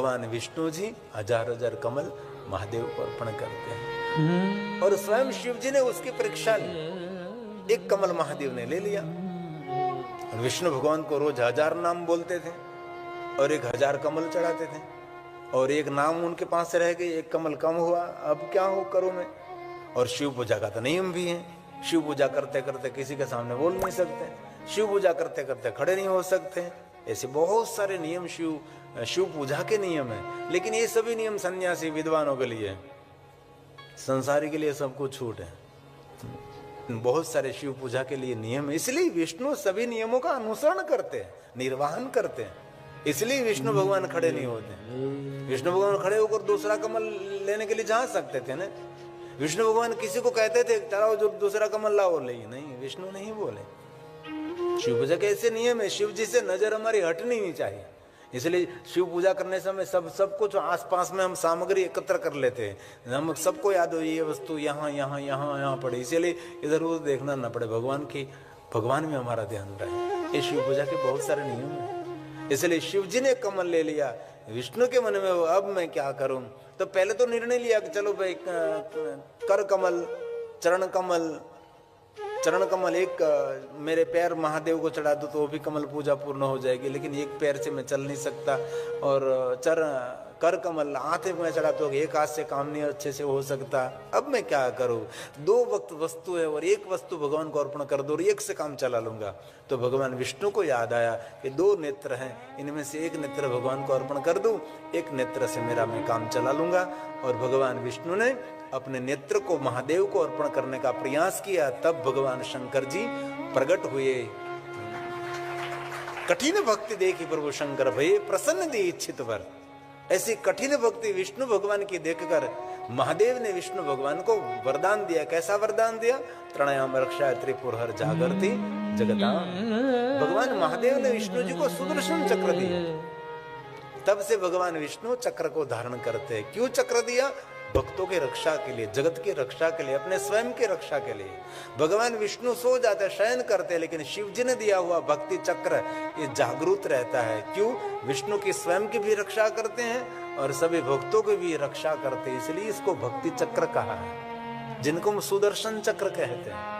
भगवान विष्णु जी हजार हजार कमल महादेव को अर्पण करते हैं। और स्वयं शिव जी ने उसकी परीक्षा ली। एक कमल महादेव ने ले लिया। विष्णु भगवान को रोज 1000 नाम बोलते थे और 1000 कमल चढ़ाते थे। और एक नाम उनके पास से रह गई, एक कमल कम हुआ, अब क्या हो करूं मैं। और शिव पूजा का तो नियम भी है, शिव पूजा करते करते किसी के सामने बोल नहीं सकते, शिव पूजा करते करते खड़े नहीं हो सकते। ऐसे बहुत सारे नियम शिव पूजा के नियम है। लेकिन ये सभी नियम सन्यासी विद्वानों के लिए है, संसारी के लिए सब कुछ छूट है। बहुत सारे शिव पूजा के लिए नियम है, इसलिए विष्णु सभी नियमों का अनुसरण करते हैं, निर्वहन करते हैं। इसलिए विष्णु भगवान खड़े नहीं होते। विष्णु भगवान खड़े होकर दूसरा कमल लेने के लिए जा सकते थे ना। विष्णु भगवान किसी को कहते थे चलाओ जो दूसरा कमल लाओ, नहीं, विष्णु नहीं बोले। शिव पूजा के ऐसे नियम है, शिव जी से नजर हमारी हटनी नहीं चाहिए। इसलिए शिव पूजा करने समय सब कुछ आसपास में हम सामग्री एकत्र कर लेते हैं। हम सबको याद हो ये वस्तु यहाँ पड़े, इसीलिए इधर उधर देखना न पड़े, भगवान में हमारा ध्यान रहे। ये शिव पूजा के बहुत सारे नियम है। इसलिए शिव जी ने कमल ले लिया। विष्णु के मन में अब मैं क्या करूं, तो पहले तो निर्णय लिया कि चलो भाई कर कमल, चरण कमल एक मेरे पैर महादेव को चढ़ा दो तो वो भी कमल पूजा पूर्ण हो जाएगी। लेकिन एक पैर से मैं चल नहीं सकता। और कर कमल हाथ में चढ़ा तो एक हाथ से काम नहीं अच्छे से हो सकता। अब मैं क्या करूं, 2 वक्त वस्तु है और एक वस्तु भगवान को अर्पण कर दो और एक से काम चला लूंगा। तो भगवान विष्णु को याद आया कि 2 नेत्र हैं, इनमें से एक नेत्र भगवान को अर्पण कर दूं, एक नेत्र से मेरा मैं काम चला लूंगा। और भगवान विष्णु ने अपने नेत्र को महादेव को अर्पण करने का प्रयास किया। तब भगवान शंकर जी प्रकट हुए। कठिन भक्ति देखी प्रभु शंकर भये प्रसन्न दी इच्छित वर। ऐसी कठिन भक्ति विष्णु भगवान की देखकर महादेव ने विष्णु भगवान को वरदान दिया। कैसा वरदान दिया? त्रणायाम रक्षा त्रिपुरहर जागरती जगदाम। भगवान महादेव ने विष्णु जी को सुदर्शन चक्र दिया। तब से भगवान विष्णु चक्र को धारण करते हैं। क्यों चक्र दिया? भक्तों की रक्षा के लिए, जगत की रक्षा के लिए, अपने स्वयं की रक्षा के लिए। भगवान विष्णु सो जाते, शयन करते, लेकिन शिव जी ने दिया हुआ भक्ति चक्र ये जागरूक रहता है। क्यों? विष्णु की स्वयं की भी रक्षा करते हैं और सभी भक्तों की भी रक्षा करते हैं, इसलिए इसको भक्ति चक्र कहा है, जिनको हम सुदर्शन चक्र कहते हैं।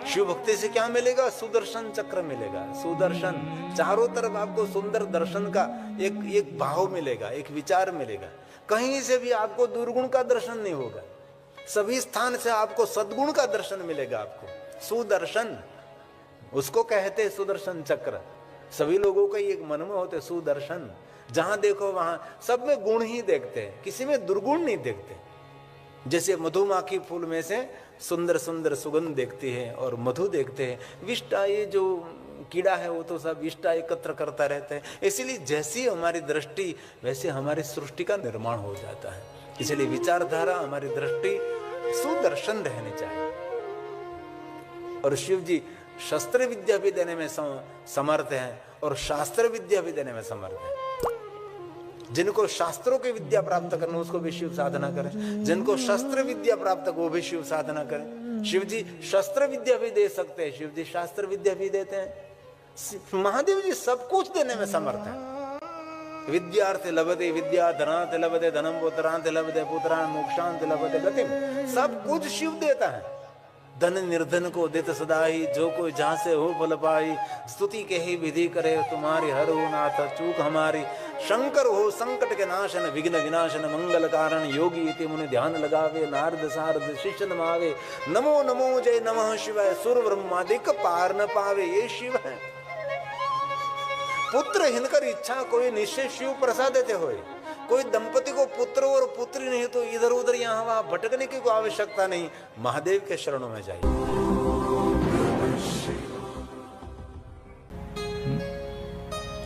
शिव भक्ति से क्या मिलेगा? सुदर्शन चक्र मिलेगा। सुदर्शन, चारों तरफ आपको सुंदर दर्शन का एक भाव मिलेगा, एक विचार मिलेगा। कहीं से भी आपको दुर्गुण का दर्शन नहीं होगा, सभी स्थान से आपको सद्गुण का दर्शन मिलेगा। आपको सुदर्शन उसको कहते सुदर्शन चक्र। सभी लोगों का एक मन में होते सुदर्शन। जहां देखो वहां सब में गुण ही देखते हैं, किसी में दुर्गुण नहीं देखते। जैसे मधुमाखी फूल में से सुंदर सुंदर सुगंध देखती है और मधु देखते हैं। विष्टा ये जो कीड़ा है वो तो सब विष्टा एकत्र करता रहता है। इसलिए जैसी हमारी दृष्टि वैसे हमारी सृष्टि का निर्माण हो जाता है। इसलिए विचारधारा, हमारी दृष्टि सुदर्शन रहनी चाहिए। और शिव जी शस्त्र विद्या भी देने में समर्थ हैं और शास्त्र विद्या भी देने में समर्थ हैं। जिनको शास्त्रों की विद्या प्राप्त करना उसको भी शिव साधना करें, जिनको शस्त्र विद्या प्राप्त वो भी शिव साधना करें। शिव जी शस्त्र विद्या भी दे सकते हैं, शिव जी शास्त्र विद्या भी देते हैं। महादेव जी सब कुछ देने में समर्थ हैं। विद्यार्थ लभते विद्या, धनार्थ लभते धनम, पुत्रांत लभते पुत्रान, मोक्षांत लभते गतिम। सब कुछ शिव देता है। धन निर्धन को देत सदाई, जो कोई जहां से हो फल पाई। स्तुति के ही विधि करे तुम्हारी, हर हो नाथ चूक हमारी। शंकर हो संकट के नाशन, विघ्न विनाशन मंगल कारण। योगी इति मुनि ध्यान लगावे, नारद सारद शिष्य नमावे। नमो नमो जय नमः शिवाय, सुर ब्रह्मादिक पार न पावे। ये शिव है। पुत्र हिनकर इच्छा कोई निश्चय शिव प्रसाद देते होए। कोई दंपति को पुत्र और पुत्री नहीं तो इधर उधर यहाँ वहां भटकने की कोई आवश्यकता नहीं, महादेव के शरणों में जाइए।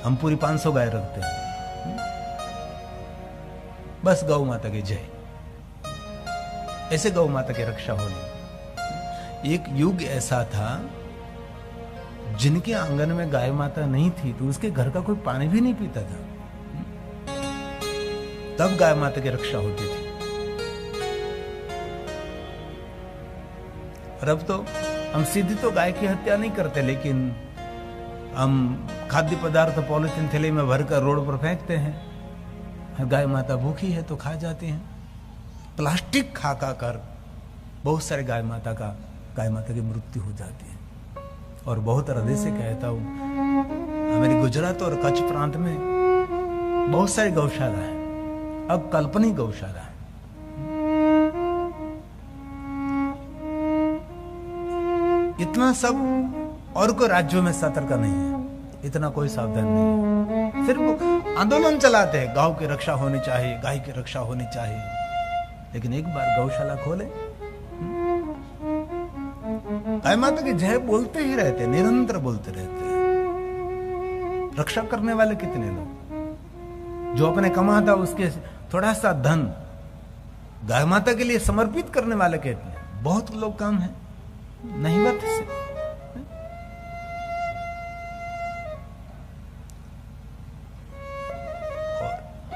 हम पूरी 500 गाय रखते हैं, बस गौ माता की जय। ऐसे गौ माता की रक्षा होनी। एक युग ऐसा था जिनके आंगन में गाय माता नहीं थी तो उसके घर का कोई पानी भी नहीं पीता था, तब गाय माता की रक्षा होती थी। और अब तो हम सीधी तो गाय की हत्या नहीं करते, लेकिन हम खाद्य पदार्थ पॉलिथीन थैली में भरकर रोड पर फेंकते हैं। गाय माता भूखी है तो खा जाती हैं। प्लास्टिक खा कर बहुत सारे गाय माता की मृत्यु हो जाती है। और बहुत हृदय से कहता हूं, हमारे गुजरात और कच्छ प्रांत में बहुत सारी गौशाला है, अब काल्पनिक गौशाला है। इतना सब और कोई राज्यों में सतर्क नहीं है, इतना कोई सावधान नहीं है। सिर्फ आंदोलन चलाते हैं, गांव की रक्षा होनी चाहिए, गाय की रक्षा होनी चाहिए। लेकिन एक बार गौशाला खोले, गाय माता की जय बोलते ही रहते, निरंतर बोलते रहते हैं। रक्षा करने वाले कितने लोग, जो अपने कमाता उसके थोड़ा सा धन गाय माता के लिए समर्पित करने वाले कितने, बहुत लोग कम है, नहीं बात से।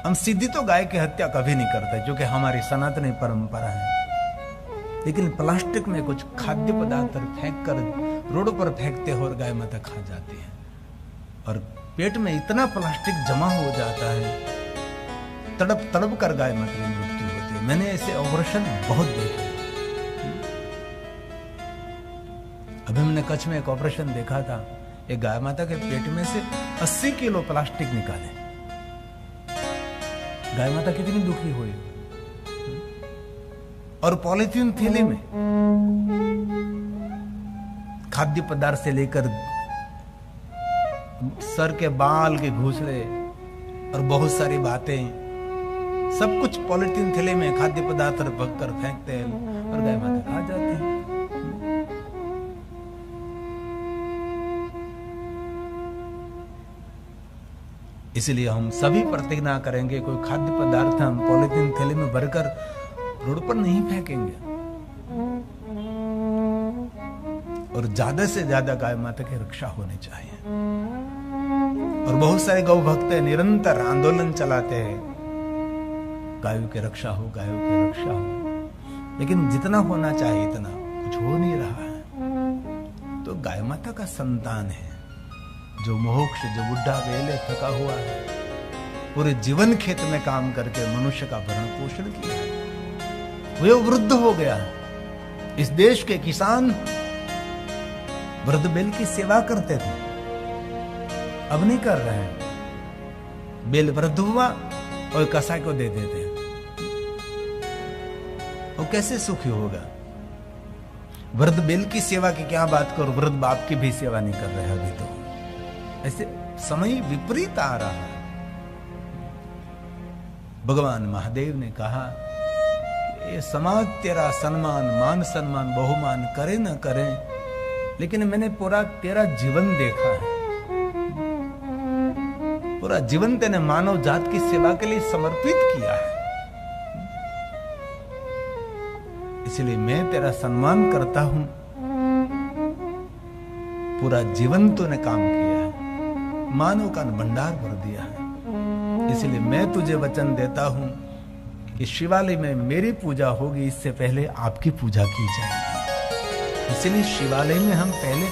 हम सीधी तो गाय की हत्या कभी नहीं करते, जो कि हमारी सनातनी परंपरा है। लेकिन प्लास्टिक में कुछ खाद्य पदार्थ फेंक कर रोड पर फेंकते हो और गाय माता खा जाती है, और पेट में इतना प्लास्टिक जमा हो जाता है, तड़प तड़प कर गाय माता की मृत्यु होती है। मैंने ऐसे ऑपरेशन बहुत देखे। अभी हमने कच्छ में एक ऑपरेशन देखा था, एक गाय माता के पेट में से 80 किलो प्लास्टिक निकाले। गाय माता कितनी दुखी हुई। और पॉलिथीन थैली में खाद्य पदार्थ से लेकर सर के बाल के घोंसले और बहुत सारी बातें, सब कुछ पॉलिथीन थैले में खाद्य पदार्थ भर कर फेंकते हैं और गाय माता खा जाते हैं। इसलिए हम सभी प्रतिज्ञा करेंगे, कोई खाद्य पदार्थ हम पॉलिथीन थैले में भरकर रोड पर नहीं फेंकेंगे, और ज्यादा से ज्यादा गाय माता की रक्षा होनी चाहिए। और बहुत सारे गौ भक्त निरंतर आंदोलन चलाते हैं, गायों की रक्षा हो, गायों की रक्षा हो, लेकिन जितना होना चाहिए इतना कुछ हो नहीं रहा है। तो गाय माता का संतान है, जो मोक्ष, जो बुढ़ा बेले थका हुआ है, पूरे जीवन खेत में काम करके मनुष्य का भरण पोषण किया है, वे वृद्ध हो गया है। इस देश के किसान वृद्ध बेल की सेवा करते थे, अब नहीं कर रहे हैं। बेल वृद्ध हुआ और कसाई को दे देते हैं, वो कैसे सुखी होगा। वृद्ध बेल की सेवा की क्या बात करो, वृद्ध बाप की भी सेवा नहीं कर रहे हैं अभी तो। ऐसे समय विपरीत आ रहा है। भगवान महादेव ने कहा, ये समाज तेरा सम्मान, मान सम्मान, बहुमान करे न करे, लेकिन मैंने पूरा तेरा जीवन देखा है, पूरा जीवन तेने मानव जात की सेवा के लिए समर्पित किया है, इसलिए मैं तेरा सम्मान करता हूं। पूरा जीवन तूने काम किया है, मानव का भंडार भर दिया है, इसलिए मैं तुझे वचन देता हूं कि शिवालय में मेरी पूजा होगी, इससे पहले आपकी पूजा की जाएगी। इसलिए शिवालय में हम पहले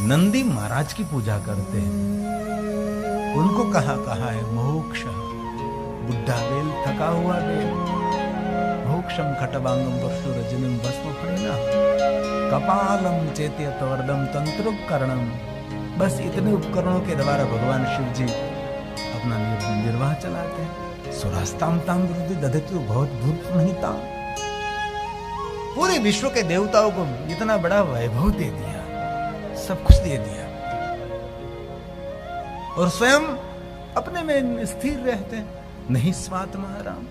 नंदी महाराज की पूजा करते हैं। उनको कहा है मोक्ष, बुढ़ा बेल थका हुआ बेल, मोक्षम खटवांगम वर्षो रजनीम भस्म फणिना, कपालम चेत्यतवर्दम तंत्रोपकरणम। बस इतने उपकरणों के द्वारा भगवान शिव जी अपना निर्वाह चलाते हैं। सुरास्ताम ताम विरुद्ध दधतु बहुत भूत नहीं ताम। पूरे विश्व के देवताओं को इतना बड़ा वैभव दे दिया, सब कुछ दे दिया, और स्वयं अपने में स्थिर रहते हैं। नहीं स्वात्माराम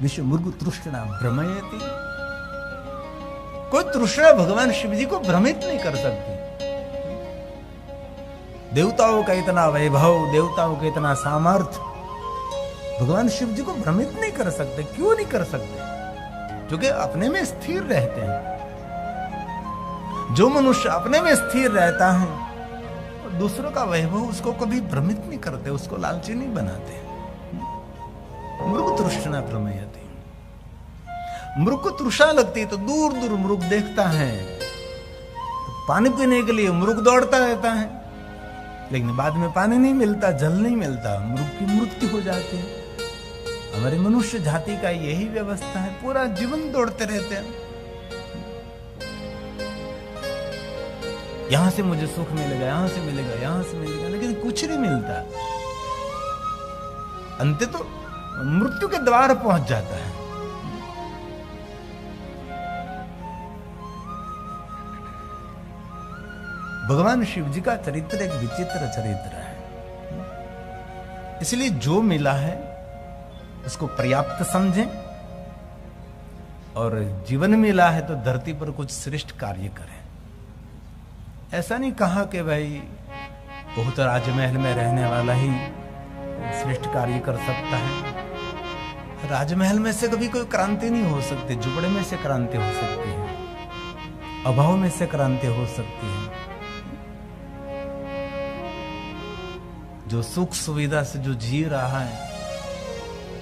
विश्व मुर्गु तृष्णा भ्रमयति। कोई तृष्णा भगवान शिव जी को भ्रमित नहीं कर सकती। देवताओं का इतना वैभव, देवताओं का इतना सामर्थ्य भगवान शिव जी को भ्रमित नहीं कर सकते। क्यों नहीं कर सकते? क्योंकि अपने में स्थिर रहते हैं। जो मनुष्य अपने में स्थिर रहता है, दूसरों का वैभव उसको कभी भ्रमित नहीं करते, उसको लालची नहीं बनाते। मृग तृष्णा प्रमेयति। मृग को तृष्णा लगती तो दूर दूर मृग देखता है, पानी पीने के लिए मृग दौड़ता रहता है, लेकिन बाद में पानी नहीं मिलता, जल नहीं मिलता, मृग की मृत्यु हो जाती है। हमारी मनुष्य जाति का यही व्यवस्था है, पूरा जीवन दौड़ते रहते हैं। यहां से मुझे सुख मिलेगा, यहां से मिलेगा, यहां से मिलेगा, लेकिन कुछ नहीं मिलता। अंत तो मृत्यु के द्वार पहुंच जाता है। भगवान शिव जी का चरित्र एक विचित्र चरित्र है। इसलिए जो मिला है उसको पर्याप्त समझें, और जीवन मिला है तो धरती पर कुछ श्रेष्ठ कार्य करें। ऐसा नहीं कहा कि भाई बहुत राजमहल में रहने वाला ही श्रेष्ठ कार्य कर सकता है। राजमहल में से कभी कोई क्रांति नहीं हो सकती, झुपड़े में से क्रांति हो सकती है, अभाव में से क्रांति हो सकती है। जो सुख सुविधा से जो जी रहा है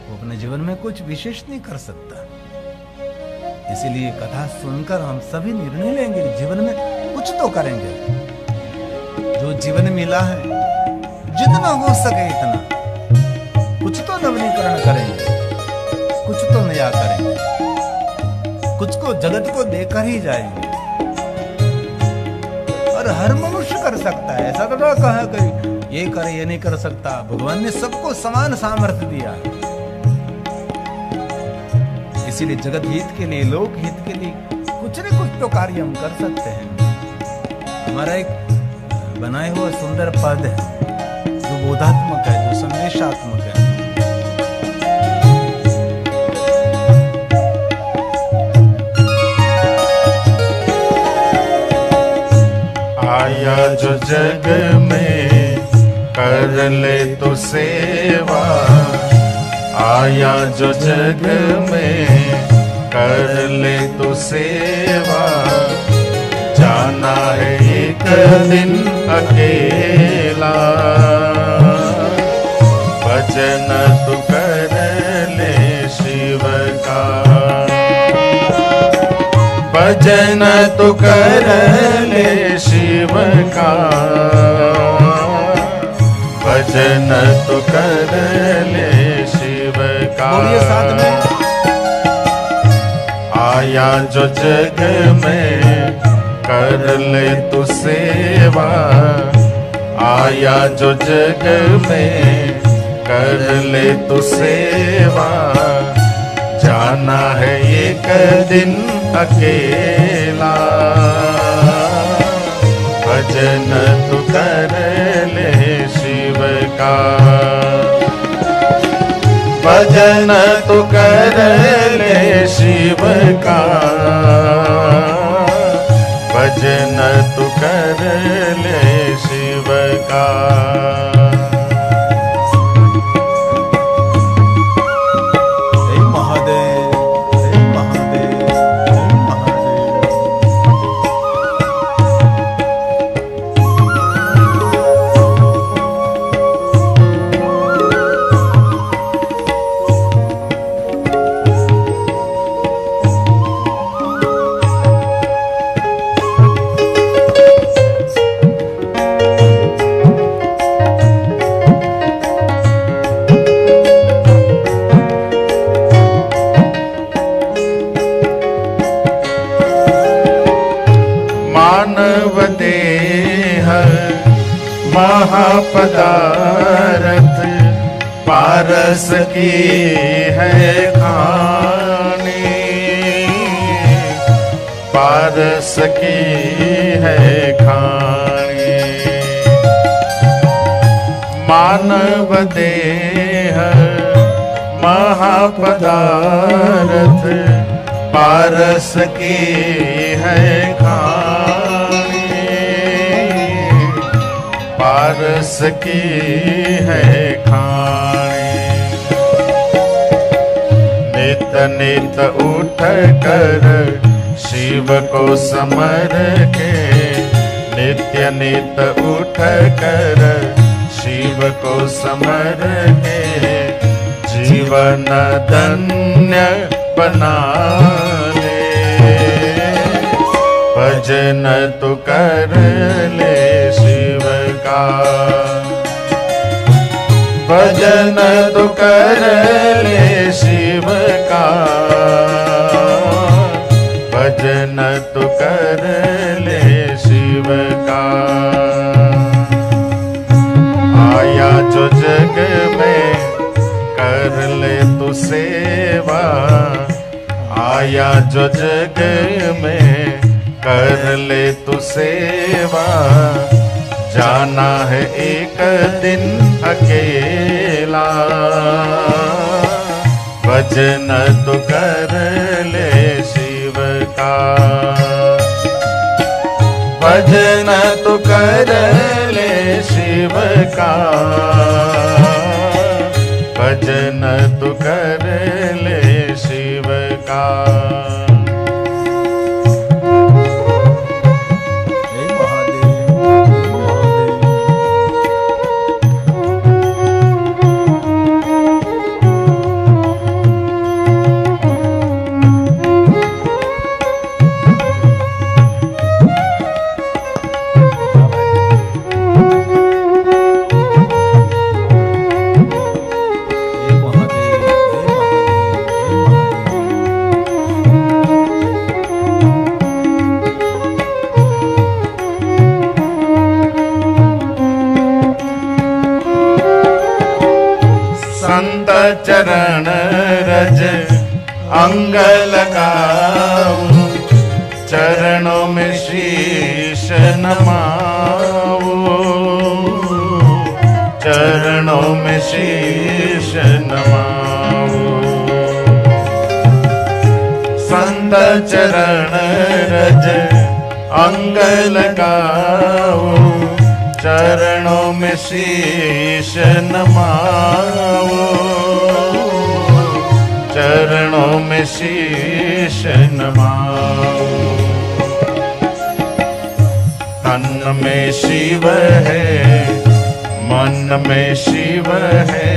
वो अपने जीवन में कुछ विशेष नहीं कर सकता। इसीलिए कथा सुनकर हम सभी निर्णय लेंगे, जीवन में कुछ तो करेंगे। जो जीवन मिला है जितना हो सके इतना, कुछ तो नवीनीकरण करेंगे, कुछ तो नया करेंगे, कुछ को जगत को देकर ही जाएंगे। और हर मनुष्य कर सकता है, ऐसा तो ना कहा कि ये करे ये नहीं कर सकता। भगवान ने सबको समान सामर्थ्य दिया, इसीलिए जगत हित के लिए, लोक हित के लिए कुछ न कुछ तो कार्य हम कर सकते हैं। हमारा एक बनाए हुआ सुंदर पद है जो बोधात्मक है, जो संदेशात्मक है। आया जो जग में कर ले तो सेवा, आया जो जग में कर ले तो सेवा, जाना है एक दिन अकेला। भजन तू कर ले शिव का, भजन तू कर ले शिव का, भजन तू कर ले शिव का। बोलिए साथ में। आया जो जग में कर ले तू सेवा, आया जो जग में कर ले तू सेवा, जाना है एक दिन अकेला। भजन तू कर ले शिव का, भजन तू कर ले शिव का, भजन तू कर ले शिव का। जय महादेव, जय महादेव, जय महादेव। मानव देह महापदारथ, पारस की है खानी, पारस की है खानी। मानव देह महापदारथ, पारस की है खानी, पारस की है खानी। नित नित उठ कर शिव को समर के, नित्य नित उठ कर शिव को समर के, जीवन धन्य बना ले। भजन तू कर ले शिव का, भजन तू कर ले शिव का, भजन तू कर ले शिव का। आया जो जग में कर ले तू सेवा, आया जो जग में कर ले तू सेवा। जाना है एक दिन अकेला, भजन तू कर ले शिव का, भजन तू कर ले शिव का, भजन तू कर ले शिव का। चरण रज अंग लगाऊं, चरणों में शीश नमाऊं, चरणों में शीश नमाऊं। संत चरण रज अंग लगाऊं, चरणों में शीश नमाऊं, चरणों में शीश नमाऊं। तन में शिव है, मन में शिव है,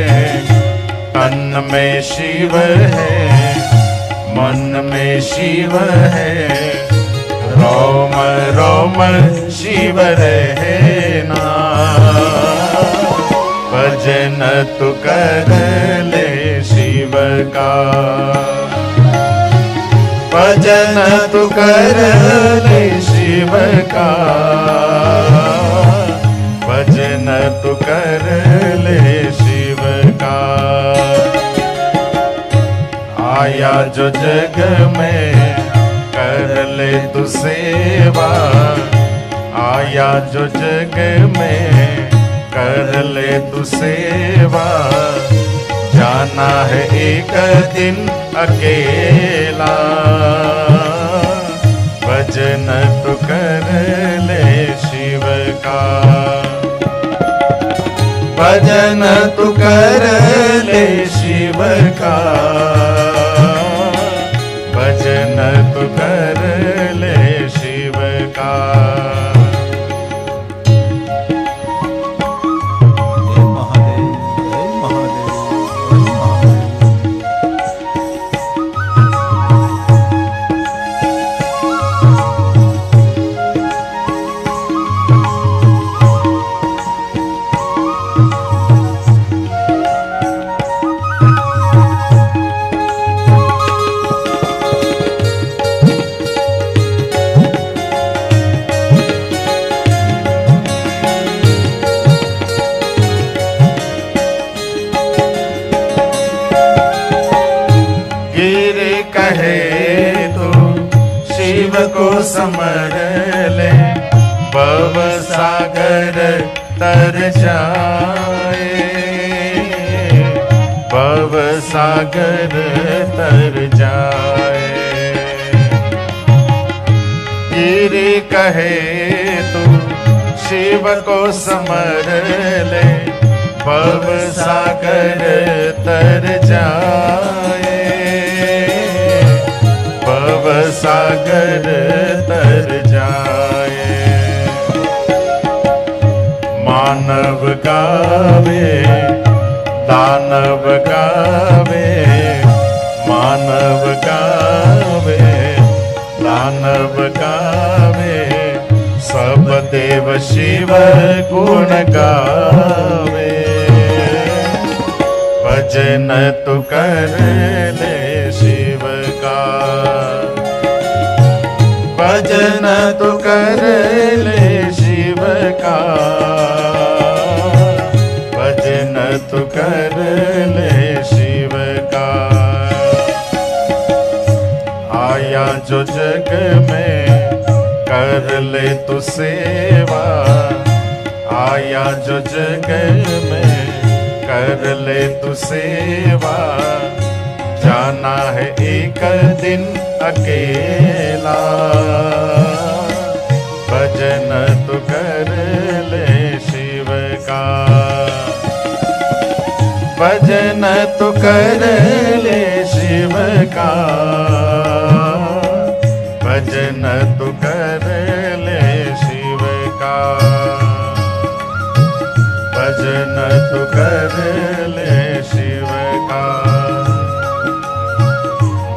तन में शिव है, मन में शिव है। रोम रोम शिव रहना, भजन तू कर ले शिव का, भजन तू कर ले शिव का, भजन तू कर ले शिव का। आया जो जग में कर ले तू सेवा, आया जो जग में कर ले तू सेवा। जाना है एक दिन अकेला, भजन तू कर ले शिव का, भजन तू कर ले शिव का, भजन तू कर ले शिव का। को समर ले भव सागर तर जाए, भव सागर तर जाए। गिरि कहे तू शिव को समर ले भव सागर तर जाए, भव सागर तर जाए। मानव गावे दानव गावे, मानव गावे दानव गावे, सब देव शिव गुण गावे। भजन तू कर ले शिव का, भजन तू कर ले शिव का, भजन तू कर ले शिव का। आया जो जग में कर ले तू सेवा, आया जो जग में कर ले तू सेवा, जाना है एक दिन अकेला, भजन तू कर ले शिव का, भजन तू कर ले शिव का, भजन तू कर ले शिव का, भजन तू कर ले शिव का,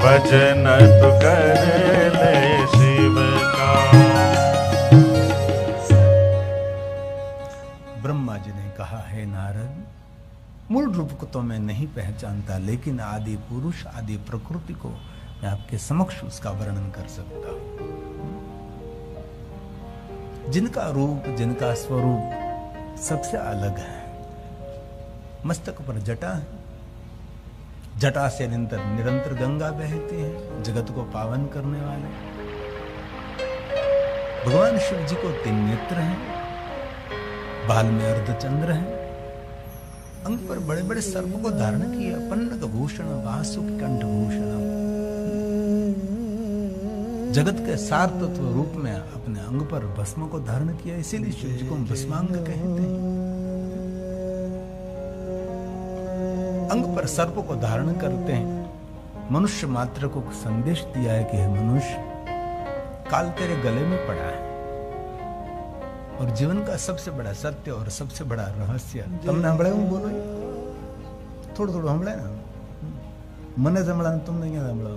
भजन तू कर ले शिव का। ब्रह्मा जी ने कहा, है नारद, मूल रूप को तो मैं नहीं पहचानता, लेकिन आदि पुरुष आदि प्रकृति को मैं आपके समक्ष उसका वर्णन कर सकता हूं। जिनका रूप, जिनका स्वरूप सबसे अलग है। मस्तक पर जटा है, जटा से निरंतर गंगा बहती है, जगत को पावन करने वाले। भगवान शिव जी को 3 नेत्र हैं, बाल में अर्धचंद्र है, अंग पर बड़े बड़े सर्प को धारण किया, पन्नग भूषण वासुकि कंठ भूषण। जगत के सार तत्व रूप में अपने अंग पर भस्म को धारण किया, इसीलिए शिव जी को भस्मांग कहते हैं। अंग पर सर्प को धारण करते हैं, मनुष्य मात्र को संदेश दिया है कि हे मनुष्य, काल तेरे गले में पड़ा है, और जीवन का सबसे बड़ा सत्य और सबसे बड़ा रहस्य तुमने सांभळ्या हूं, बोलो थोड़ा थोड़ा सांभळ्या ना, मने सांभळा तुमने क्या सांभळा।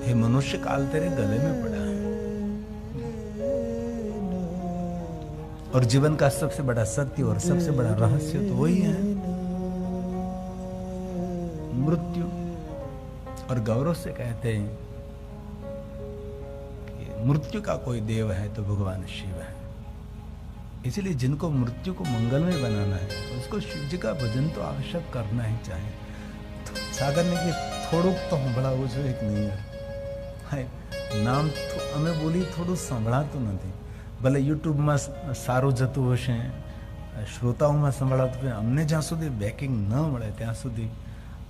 हे मनुष्य, काल तेरे गले में पड़ा है, और जीवन का सबसे बड़ा सत्य और सबसे बड़ा रहस्य तो वही है, मृत्यु। और गौरव से कहते हैं कि मृत्यु का कोई देव है तो भगवान शिव है। इसलिए जिनको मृत्यु को मंगलमय बनाना है, उसको शिव जी का भजन तो आवश्यक करना ही चाहिए। सागर ने कि थोड़ुक तो सांभळा वो जो एक नहीं है, नाम અમે બોલી થોડું સંભળાતું નથી, ભલે યુટ્યુબમાં સારું જતું હશે, શ્રોતાઓમાં સંભળાતું હશે, અમને જ્યાં સુધી બેકિંગ ન મળે ત્યાં સુધી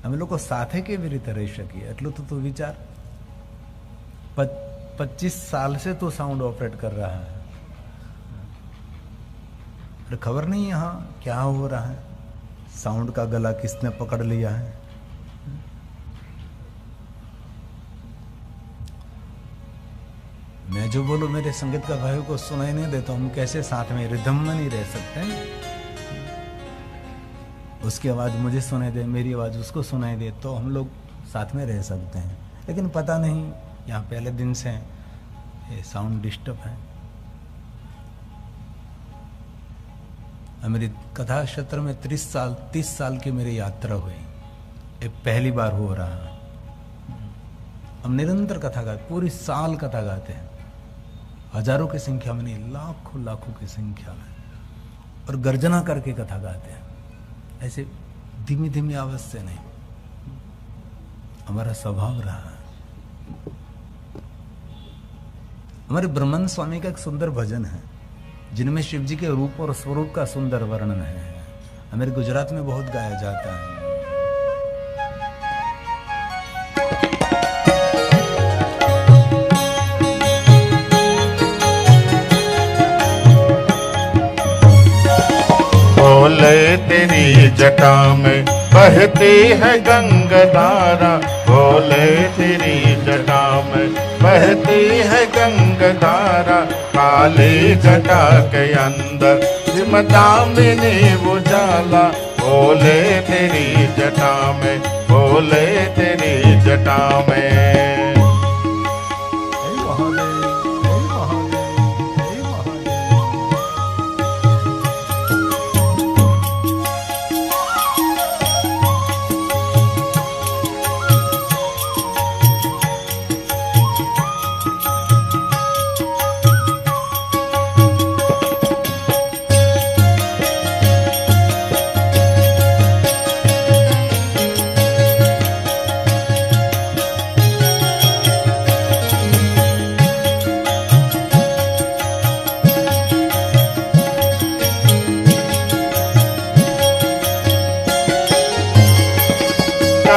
અમે લોકો સાથે કેવી રીતે રહી શકીએ? એટલું તો તું વિચાર, 25 साल से तो साउंड ऑपरेट कर रहा है, अरे खबर नहीं यहाँ क्या हो रहा है, साउंड का गला किसने पकड़ लिया है। मैं जो बोलूं मेरे संगीत का भाइयों को सुनाई नहीं देता, हम कैसे साथ में रिदम में नहीं रह सकते? उसकी आवाज मुझे सुनाई दे, मेरी आवाज उसको सुनाई दे, तो हम लोग साथ में रह सकते हैं। लेकिन पता नहीं, यहाँ पहले दिन से ये साउंड डिस्टर्ब है। मेरी कथा क्षेत्र में 30 साल की मेरी यात्रा हुई, ये पहली बार हो रहा है। हम निरंतर कथा गाते, पूरी साल कथा गाते हैं, हजारों की संख्या में नहीं, लाखों की संख्या में, और गर्जना करके कथा गाते हैं, ऐसे धीमी धीमी आवाज से नहीं। हमारा स्वभाव रहा है। हमारे ब्रह्मन स्वामी का एक सुंदर भजन है, जिनमें शिव जी के रूप और स्वरूप का सुंदर वर्णन है। हमारे गुजरात में बहुत गाया जाता है। बोले तेरी जटा में बहती है गंगाधारा, बोले तेरी जटा में बहती है गंगाधारा, काली जटा के अंदर दामिनी उजाला, बोले तेरी जटा में, बोले तेरी जटा में।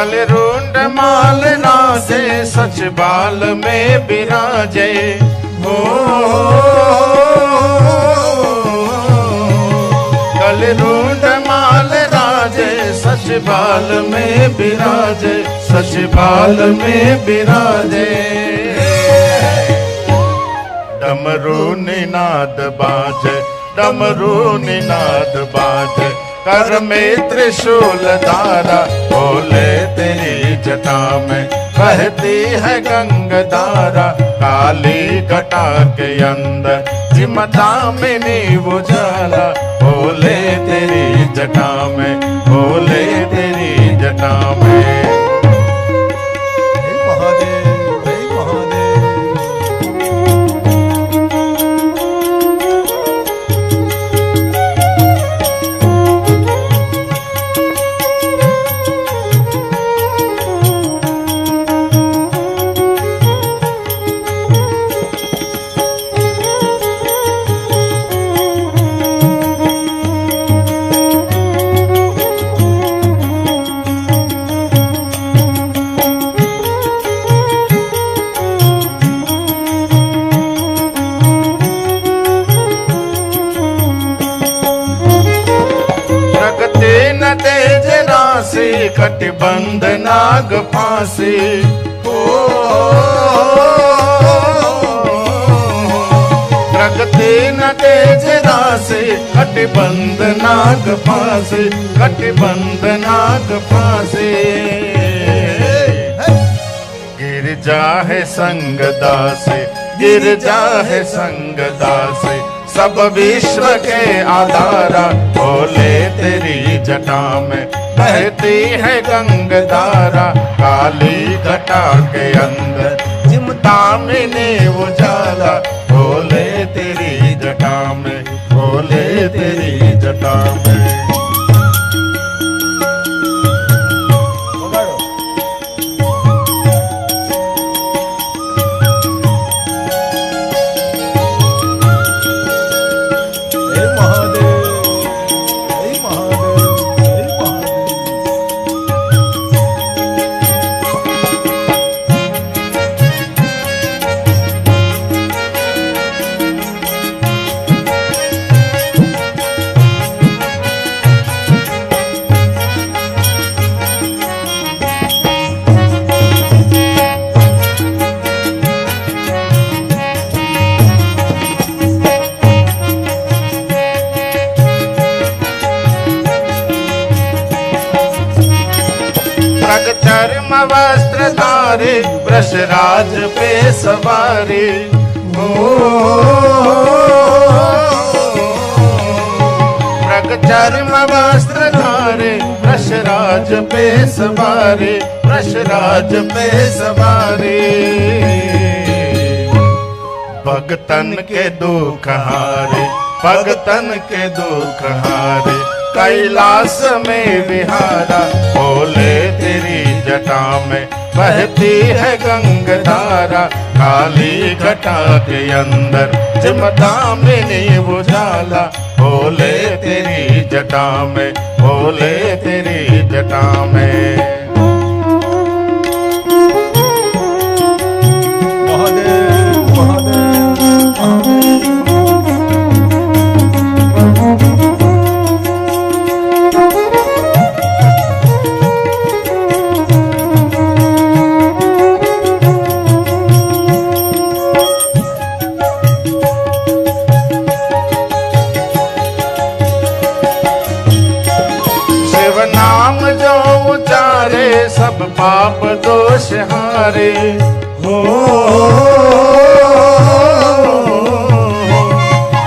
कलरुंड माल राजे सच बाल में विराजे हो कलरुंड माल राजे सच बाल में विराजे सच बाल में विराजे डमरू निनाद बाजे डमरू निनाद बाजे कर में त्रिशूल धारा बोले तेरी जटा में बहती है गंगाधारा काली घटा के अंदर चिमटा में नींव उजाला बोले तेरी जटा में बोले तेरी जटा में तेज राशि कटिबंध नाग फांसी हो प्रगति न तेज राशि कटिबंध नाग फांसी कटिबंध नाग फांसी गिर जाहे संग दासी गिर जाहे संग दासी सब विश्व के आधारा बोले तेरी जटा में बहती है गंगाधारा काली घटा के अंदर चिमटा में नींव उजाला बोले तेरी जटा में बोले तेरी जटा में चर्म वस्त्र धारे वृषराज पे सवारी हो मृग चर्म वस्त्र धारे वृषराज पे सवारी वृषराज पे सवारी भगतन के दुख हारे भगतन के दुख हारे कैलाश में विहारा बोले तेरी जटा में बहती है गंगाधारा काली घटा के अंदर चिमटा में नींव उजाला बोले तेरी जटा में बोले तेरी जटा में सब पाप दोष हारे हो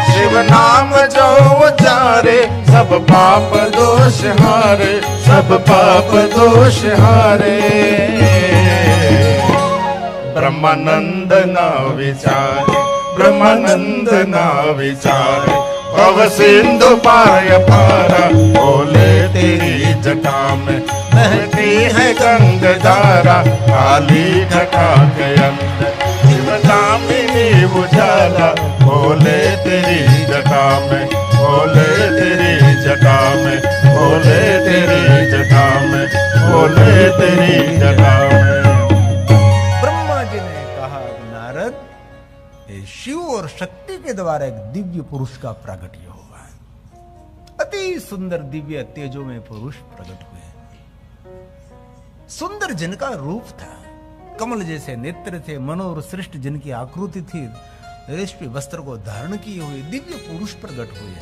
शिव नाम जो उचारे सब पाप दोष हारे सब पाप दोष हारे ब्रह्मानंद ना विचारे ब्रह्मानंद ना विचारे भव सिंधु पार पारा बोले तेरी जटा में बहती है गंगाधारा काली घटा के अंदर चिमटा में नींव उजाला बोले तेरी जटा में बोले तेरी जटा में बोले तेरी जटा में बोले तेरी जगह में। ब्रह्मा जी ने कहा नारद, ये शिव और शक्ति के द्वारा एक दिव्य पुरुष का प्रागट्य हुआ है। अति सुंदर दिव्य तेजो में पुरुष प्रकट हुए। सुंदर जिनका रूप था, कमल जैसे नेत्र थे, मनोहर श्रेष्ठ जिनकी आकृति थी, रेशमी वस्त्र को धारण किए हुए दिव्य पुरुष प्रकट हुए।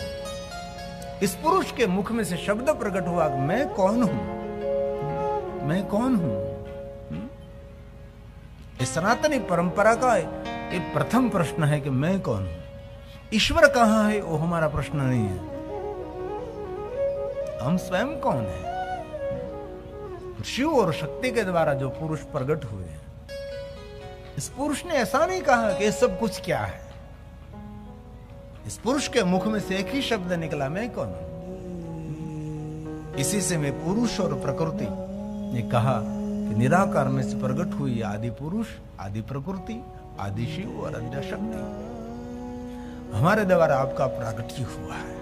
इस पुरुष के मुख में से शब्द प्रकट हुआ, मैं कौन हूं, मैं कौन हूं। इस सनातनी परंपरा का ये प्रथम प्रश्न है कि मैं कौन हूं। ईश्वर कहां है वो हमारा प्रश्न नहीं है, हम स्वयं कौन है। शिव और शक्ति के द्वारा जो पुरुष प्रकट हुए, इस पुरुष ने ऐसा नहीं कहा कि ये सब कुछ क्या है। इस पुरुष के मुख में से एक ही शब्द निकला, मैं कौन हूं। इसी से मैं पुरुष और प्रकृति ने कहा कि निराकार में से प्रकट हुई आदि पुरुष, आदि प्रकृति, आदि शिव और आद्य शक्ति हमारे द्वारा आपका प्रागट्य हुआ है।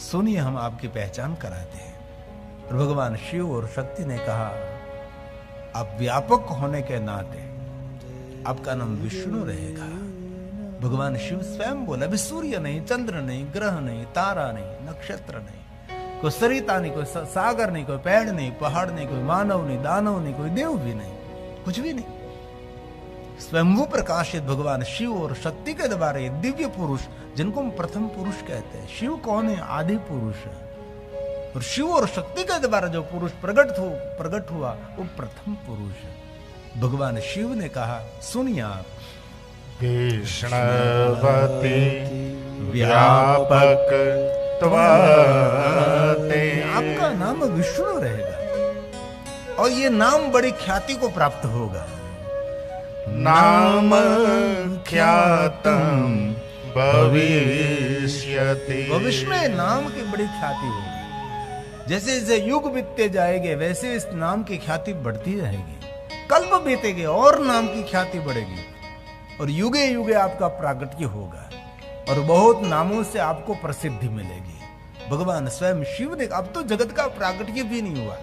सुनिए, हम आपकी पहचान कराते हैं। और भगवान शिव और शक्ति ने कहा, आप व्यापक होने के नाते आपका नाम विष्णु रहेगा। भगवान शिव स्वयं बोला, अभी सूर्य नहीं, चंद्र नहीं, ग्रह नहीं, तारा नहीं, नक्षत्र नहीं, कोई सरिता नहीं, कोई सागर नहीं, कोई पेड़ नहीं, पहाड़ नहीं, कोई मानव नहीं, दानव नहीं, कोई देव भी नहीं, कुछ भी नहीं। स्वयंभू प्रकाशित भगवान शिव और शक्ति के द्वारा ये दिव्य पुरुष, जिनको हम प्रथम पुरुष कहते हैं। शिव कौन है? आदि पुरुष है। और शिव और शक्ति के द्वारा जो पुरुष प्रकट हुआ वो प्रथम पुरुष है। भगवान शिव ने कहा, सुनिए आप, कृष्णवती व्यापक त्वते, आपका नाम विष्णु रहेगा और ये नाम बड़ी ख्याति को प्राप्त होगा। नाम ख्यातम भविष्यति, भविष्य में नाम की बड़ी ख्याति होगी। जैसे जैसे युग बीतते जाएंगे वैसे इस नाम की ख्याति बढ़ती रहेगी। कल्प बीतेंगे और नाम की ख्याति बढ़ेगी और युगे युगे आपका प्रागट्य होगा और बहुत नामों से आपको प्रसिद्धि मिलेगी। भगवान स्वयं शिव ने, अब तो जगत का प्रागट्य भी नहीं हुआ,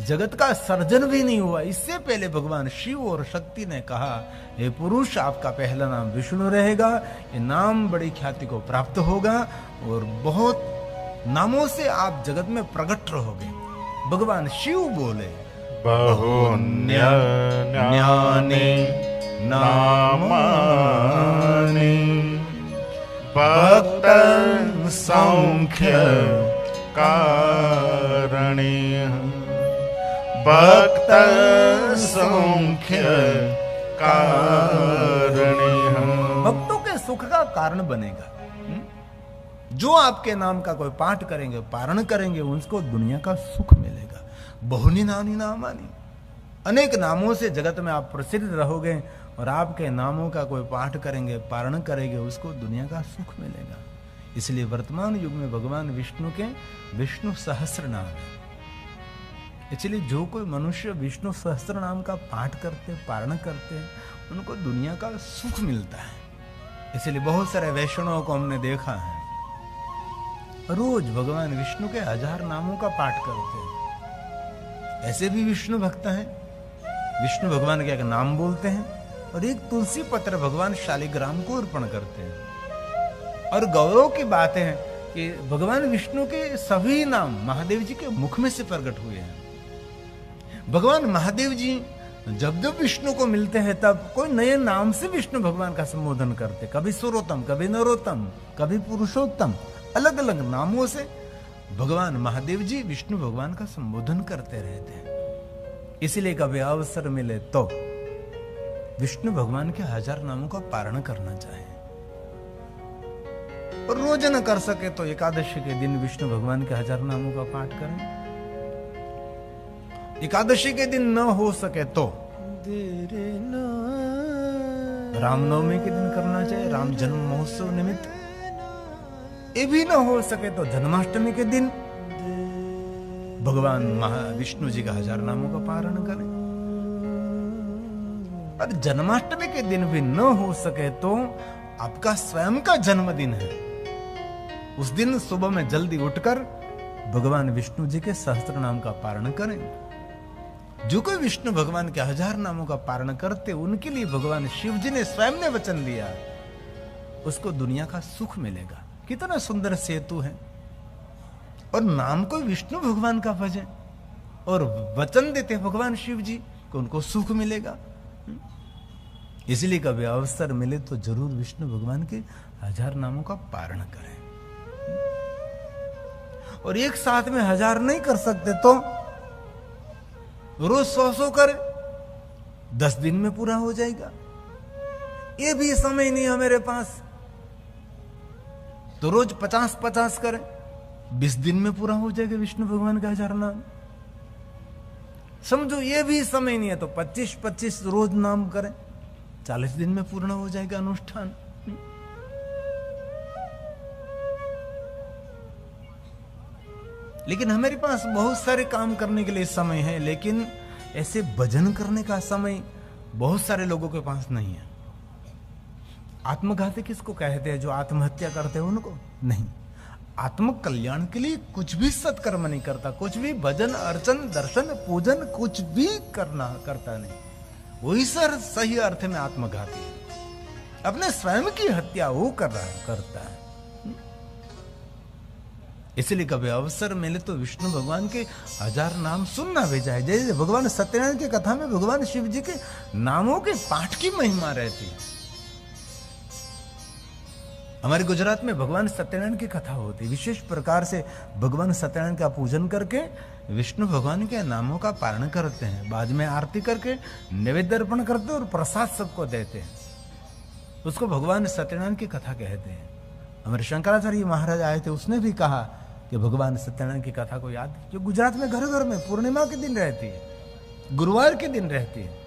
जगत का सर्जन भी नहीं हुआ, इससे पहले भगवान शिव और शक्ति ने कहा, हे पुरुष, आपका पहला नाम विष्णु रहेगा। ये नाम बड़ी ख्याति को प्राप्त होगा और बहुत नामों से आप जगत में प्रकट रहोगे। भगवान शिव बोले, बहुन्यन्यानि नामानि भक्तं सौख्य कारणीय, भक्त सौख्य कारणीय, भक्तों के सुख का कारण बनेगा। जो आपके नाम का कोई पाठ करेंगे, पारण करेंगे, उनको दुनिया का सुख मिलेगा। बहुनी नानी नामानी, अनेक नामों से जगत में आप प्रसिद्ध रहोगे और आपके नामों का कोई पाठ करेंगे, पारण करेंगे, उसको दुनिया का सुख मिलेगा। इसलिए वर्तमान युग में भगवान विष्णु के विष्णु सहस्त्र नाम है। इसलिए जो कोई मनुष्य विष्णु सहस्त्र नाम का पाठ करते, पारण करते हैं, उनको दुनिया का सुख मिलता है। इसलिए बहुत सारे वैष्णवों को हमने देखा है, रोज भगवान विष्णु के 1000 नामों का पाठ करते हैं। ऐसे भी विष्णु भक्त हैं, विष्णु भगवान के एक नाम बोलते हैं और एक तुलसी पत्र भगवान शालिग्राम को अर्पण करते हैं। और गौरव की बात है कि भगवान विष्णु के सभी नाम महादेव जी के मुख में से प्रकट हुए हैं। भगवान महादेव जी जब जब विष्णु को मिलते हैं तब कोई नए नाम से विष्णु भगवान का संबोधन करते, कभी सुरोत्तम, कभी नरोत्तम, कभी पुरुषोत्तम, अलग अलग नामों से भगवान महादेव जी विष्णु भगवान का संबोधन करते रहते हैं। इसलिए कभी अवसर मिले तो विष्णु भगवान के 1000 नामों का पारण करना चाहिए। और रोज न कर सके तो एकादशी के दिन विष्णु भगवान के 1000 नामों का पाठ करें। एकादशी के दिन न हो सके तो रामनवमी के दिन करना चाहिए, राम जन्म महोत्सव निमित्त। ये भी न हो सके तो जन्माष्टमी के दिन भगवान विष्णु जी का 1000 नामों का पारण करें। और जन्माष्टमी के दिन भी न हो सके तो आपका स्वयं का जन्मदिन है, उस दिन सुबह में जल्दी उठकर भगवान विष्णु जी के सहस्त्र नाम का पारण करें। जो कोई विष्णु भगवान के 1000 नामों का पारण करते, उनके लिए भगवान शिव जी ने स्वयं ने वचन दिया, उसको दुनिया का सुख मिलेगा। कितना सुंदर सेतु है। और नाम को विष्णु भगवान का भजें और वचन देते भगवान शिव जी कि उनको सुख मिलेगा। इसलिए कभी अवसर मिले तो जरूर विष्णु भगवान के 1000 नामों का पारण करें। और एक साथ में 1000 नहीं कर सकते तो रोज 100 करें, 10 दिन में पूरा हो जाएगा। ये भी समय नहीं है मेरे पास तो रोज 50-50 करें, 20 दिन में पूरा हो जाएगा विष्णु भगवान का 1000 नाम। समझो ये भी समय नहीं है तो 25-25 रोज नाम करें, 40 दिन में पूर्ण हो जाएगा अनुष्ठान। लेकिन हमारे पास बहुत सारे काम करने के लिए समय है, लेकिन ऐसे भजन करने का समय बहुत सारे लोगों के पास नहीं है। आत्मघाती किसको कहते हैं? जो आत्महत्या करते हैं उनको नहीं। आत्म कल्याण के लिए कुछ भी सत्कर्म नहीं करता, कुछ भी भजन अर्चन दर्शन पूजन कुछ भी करता नहीं, वही सर सही अर्थ में आत्मघाती है। अपने स्वयं की हत्या वो करता है। इसलिए कभी अवसर मिले तो विष्णु भगवान के 1000 नाम सुनना भेजा है। जैसे भगवान सत्यनारायण की कथा में भगवान शिव जी के नामों के पाठ की महिमा रहती है। हमारे गुजरात में भगवान सत्यनारायण की कथा होती है। विशेष प्रकार से भगवान सत्यनारायण का पूजन करके विष्णु भगवान के नामों का पारण करते हैं, बाद में आरती करके नैवेद्य अर्पण करते हैं और प्रसाद सबको देते हैं। उसको भगवान सत्यनारायण की कथा कहते हैं। हमारे शंकराचार्य महाराज आए थे, उसने भी कहा कि भगवान सत्यनारायण की कथा को याद, जो गुजरात में घर घर में पूर्णिमा के दिन रहती है, गुरुवार के दिन रहती है।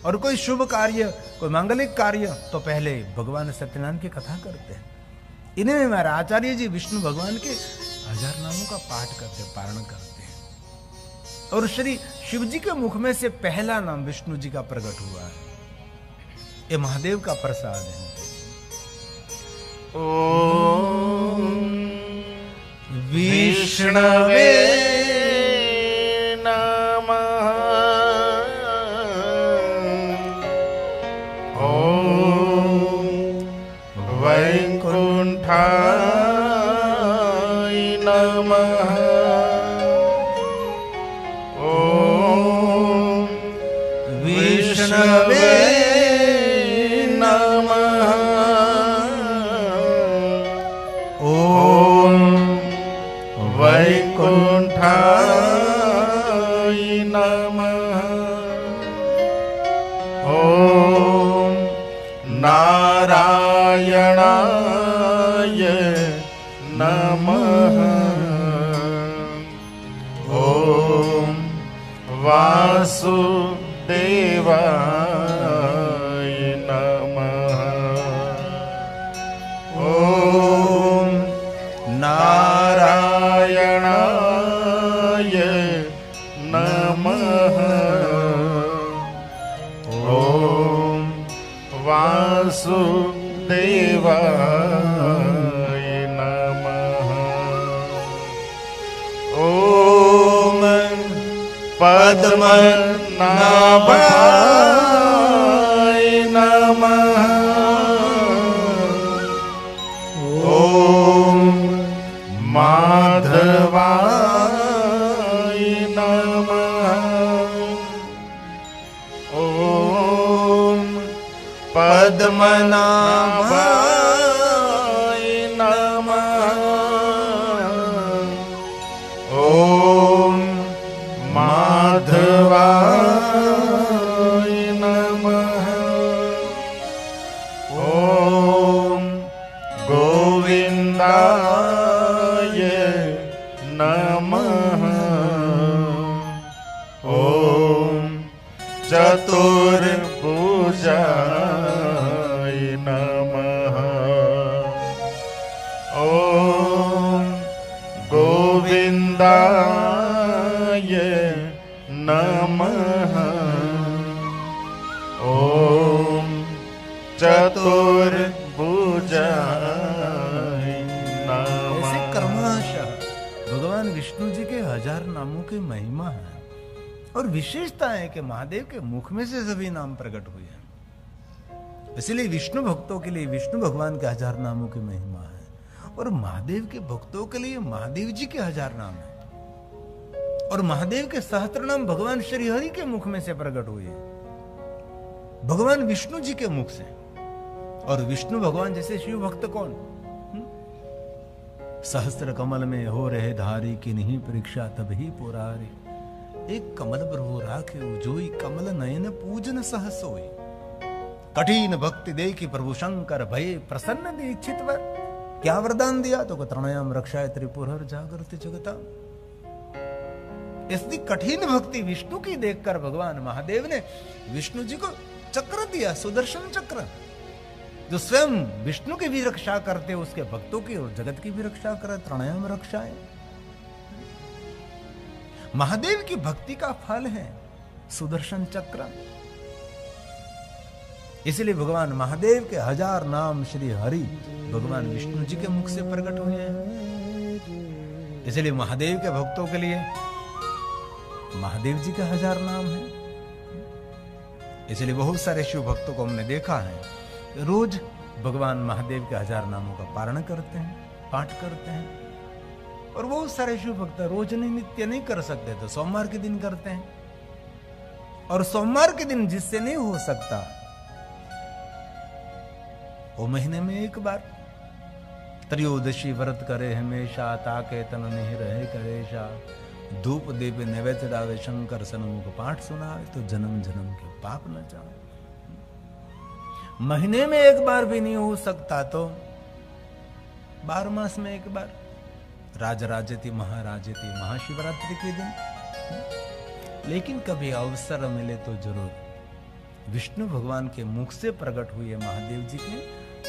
और कोई शुभ कार्य, कोई मांगलिक कार्य तो पहले भगवान सत्यनारायण की कथा करते हैं। इन्हें में हमारे आचार्य जी विष्णु भगवान के 1000 नामों का पाठ करते हैं, पारण करते हैं। और श्री शिव जी के मुख में से पहला नाम विष्णु जी का प्रकट हुआ है। ये महादेव का प्रसाद है। ओम विष्णवे नमः। ओम वैकुंठाय नमः। ओम विष्णवे नारायणाय नमः। ओम वासुदेवाय नमः। ओम नारायणाय नमः। ओम वासुदेवाय नमः। ओम पद्मनाभाय नमः। ओम माधवाय नमः। ओम पद्मनाभाय नमः। ओम माधवाय नमः। ओम गोविंदाय नमः। ओम चतुर्भुजाय नमः। ओम गोविंदाय नमः। ओम चतुर्भुजाय नमः। ऐसे कर्मशः भगवान हजार नामों की महिमा है और विशेषता है कि महादेव के मुख में से सभी नाम प्रकट हुए हैं। इसलिए विष्णु भक्तों के लिए विष्णु भगवान के हजार नामों की महिमा है और महादेव के भक्तों के लिए महादेव जी के हजार नाम है और महादेव के सहस्त्र नाम भगवान श्री हरि के मुख में से प्रकट हुए हैं, भगवान विष्णु जी के मुख से। और विष्णु भगवान जैसे शिव भक्त कौन? सहस्त्र कमल में हो रहे धारी की नहीं परीक्षा तब ही पुरारी, एक कमल प्रभु राखे जोई कमल नयन पूजन सहस होई, कठिन भक्ति देखी प्रभु शंकर भय प्रसन्न दीक्षित वर। क्या वरदान दिया? तो तृणायाम रक्षाय त्रिपुर जागृत जगता। इसकी कठिन भक्ति विष्णु की देखकर भगवान महादेव ने विष्णु जी को चक्र दिया, सुदर्शन चक्र, जो स्वयं विष्णु की भी रक्षा करते, उसके भक्तों की और जगत की भी रक्षा करे। तृणायाम रक्षाए महादेव की भक्ति का फल है सुदर्शन चक्र। इसलिए भगवान महादेव के हजार नाम श्री हरि भगवान विष्णु जी के मुख से प्रकट हुए हैं। इसलिए महादेव के भक्तों के लिए महादेव जी के हजार नाम है। इसलिए बहुत सारे शिव भक्तों को हमने देखा है रोज भगवान महादेव के हजार नामों का पारण करते हैं, पाठ करते हैं। और बहुत सारे शिव भक्त रोज नहीं, नित्य नहीं कर सकते तो सोमवार के दिन करते हैं। और सोमवार के दिन जिससे नहीं हो सकता वो महीने में एक बार त्रयोदशी व्रत करे हमेशा, ताके तन नहीं रहे करेशा, धूप दीप नैवेद्य डावे शंकर सन्मुख पाठ सुनावे, तो जन्म जन्म के पाप न जाए। महीने में एक बार भी नहीं हो सकता तो 12 मास में एक बार, राजराजति महाराजति महाशिवरात्रि के दिन। लेकिन कभी अवसर मिले तो जरूर विष्णु भगवान के मुख से प्रकट हुए महादेव जी के